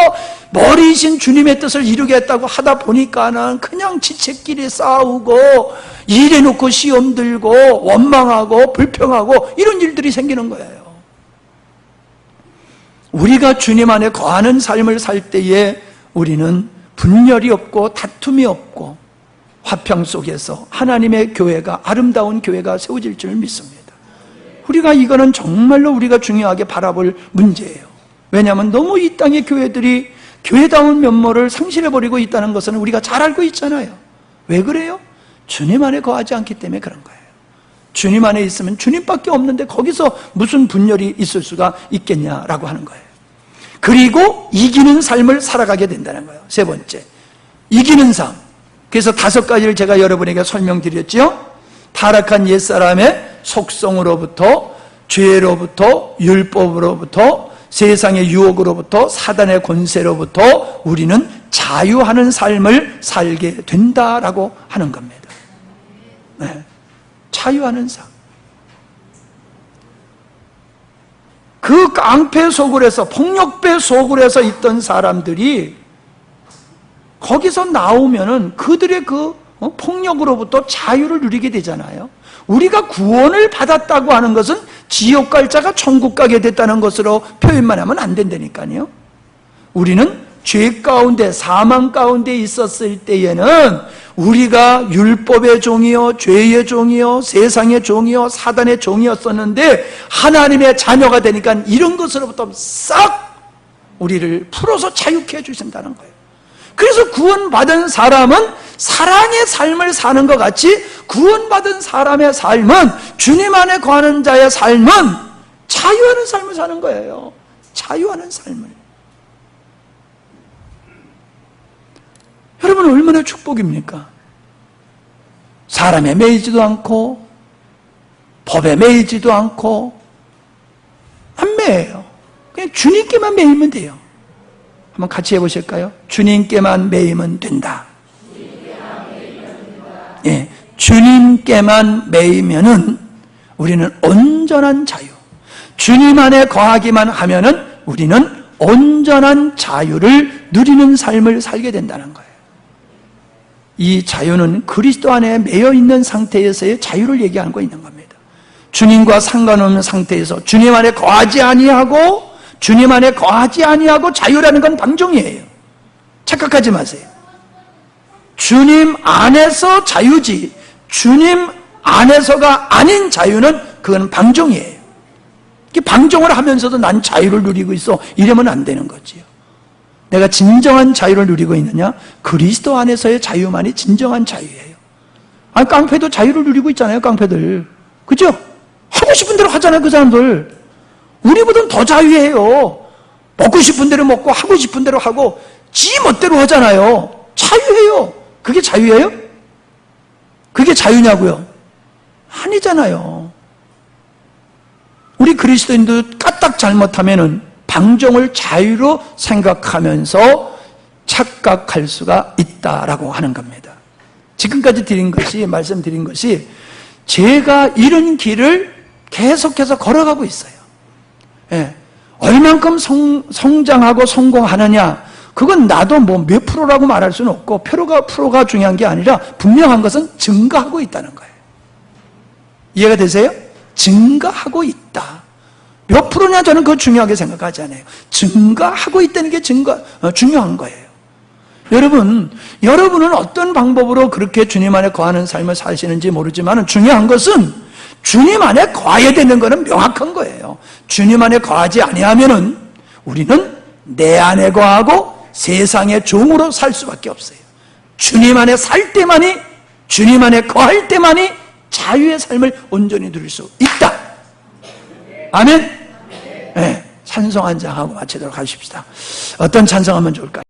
머리이신 주님의 뜻을 이루겠다고 하다 보니까는 그냥 지체끼리 싸우고 일해놓고 시험 들고 원망하고 불평하고 이런 일들이 생기는 거예요. 우리가 주님 안에 거하는 삶을 살 때에 우리는 분열이 없고 다툼이 없고 화평 속에서 하나님의 교회가 아름다운 교회가 세워질 줄 믿습니다. 우리가 이거는 정말로 우리가 중요하게 바라볼 문제예요. 왜냐하면 너무 이 땅의 교회들이 교회다운 면모를 상실해버리고 있다는 것은 우리가 잘 알고 있잖아요. 왜 그래요? 주님 안에 거하지 않기 때문에 그런 거예요. 주님 안에 있으면 주님밖에 없는데 거기서 무슨 분열이 있을 수가 있겠냐라고 하는 거예요. 그리고 이기는 삶을 살아가게 된다는 거예요. 세 번째, 이기는 삶. 그래서 5가지를 제가 여러분에게 설명드렸죠. 타락한 옛사람의 속성으로부터, 죄로부터, 율법으로부터, 세상의 유혹으로부터, 사단의 권세로부터 우리는 자유하는 삶을 살게 된다라고 하는 겁니다. 네. 자유하는 삶. 그 깡패 소굴에서, 폭력배 소굴에서 있던 사람들이 거기서 나오면은 그들의 그 폭력으로부터 자유를 누리게 되잖아요. 우리가 구원을 받았다고 하는 것은 지옥 갈 자가 천국 가게 됐다는 것으로 표현만 하면 안 된다니까요. 우리는 죄 가운데, 사망 가운데 있었을 때에는 우리가 율법의 종이요, 죄의 종이요, 세상의 종이요, 사단의 종이었었는데 하나님의 자녀가 되니까 이런 것으로부터 싹 우리를 풀어서 자유케 해주신다는 거예요. 그래서 구원받은 사람은 사랑의 삶을 사는 것 같이 구원받은 사람의 삶은, 주님 안에 거하는 자의 삶은 자유하는 삶을 사는 거예요. 자유하는 삶을. 여러분, 얼마나 축복입니까? 사람에 매이지도 않고 법에 매이지도 않고 안 매여요. 그냥 주님께만 매이면 돼요. 한번 같이 해보실까요? 주님께만 매이면 된다. 예, 주님께만 매이면은 우리는 온전한 자유. 주님 안에 거하기만 하면은 우리는 온전한 자유를 누리는 삶을 살게 된다는 거예요. 이 자유는 그리스도 안에 매여 있는 상태에서의 자유를 얘기하는 거 있는 겁니다. 주님과 상관없는 상태에서 주님 안에 거하지 아니하고 자유라는 건 방종이에요. 착각하지 마세요. 주님 안에서 자유지, 주님 안에서가 아닌 자유는 그건 방종이에요. 방종을 하면서도 난 자유를 누리고 있어, 이러면 안 되는 거지요. 내가 진정한 자유를 누리고 있느냐? 그리스도 안에서의 자유만이 진정한 자유예요. 아니, 깡패도 자유를 누리고 있잖아요, 깡패들. 그죠? 하고 싶은 대로 하잖아요, 그 사람들. 우리보다는 더 자유해요. 먹고 싶은 대로 먹고 하고 싶은 대로 하고 지 멋대로 하잖아요. 자유해요. 그게 자유예요? 그게 자유냐고요? 아니잖아요. 우리 그리스도인도 까딱 잘못하면은 방종을 자유로 생각하면서 착각할 수가 있다라고 하는 겁니다. 지금까지 말씀드린 것이 제가 이런 길을 계속해서 걸어가고 있어요. 예. 얼만큼 성장하고 성공하느냐, 그건 나도 뭐 몇 프로라고 말할 수는 없고 프로가 중요한 게 아니라 분명한 것은 증가하고 있다는 거예요. 이해가 되세요? 증가하고 있다. 몇 프로냐, 저는 그거 중요하게 생각하지 않아요. 증가하고 있다는 게 중요한 거예요. 여러분은 어떤 방법으로 그렇게 주님 안에 거하는 삶을 사시는지 모르지만 중요한 것은 주님 안에 거해야 되는 것은 명확한 거예요. 주님 안에 거하지 아니하면은 우리는 내 안에 거하고 세상의 종으로 살 수밖에 없어요. 주님 안에 살 때만이, 주님 안에 거할 때만이 자유의 삶을 온전히 누릴 수 있다. 아멘? 네, 찬송 한 장 하고 마치도록 하십시다. 어떤 찬송하면 좋을까요?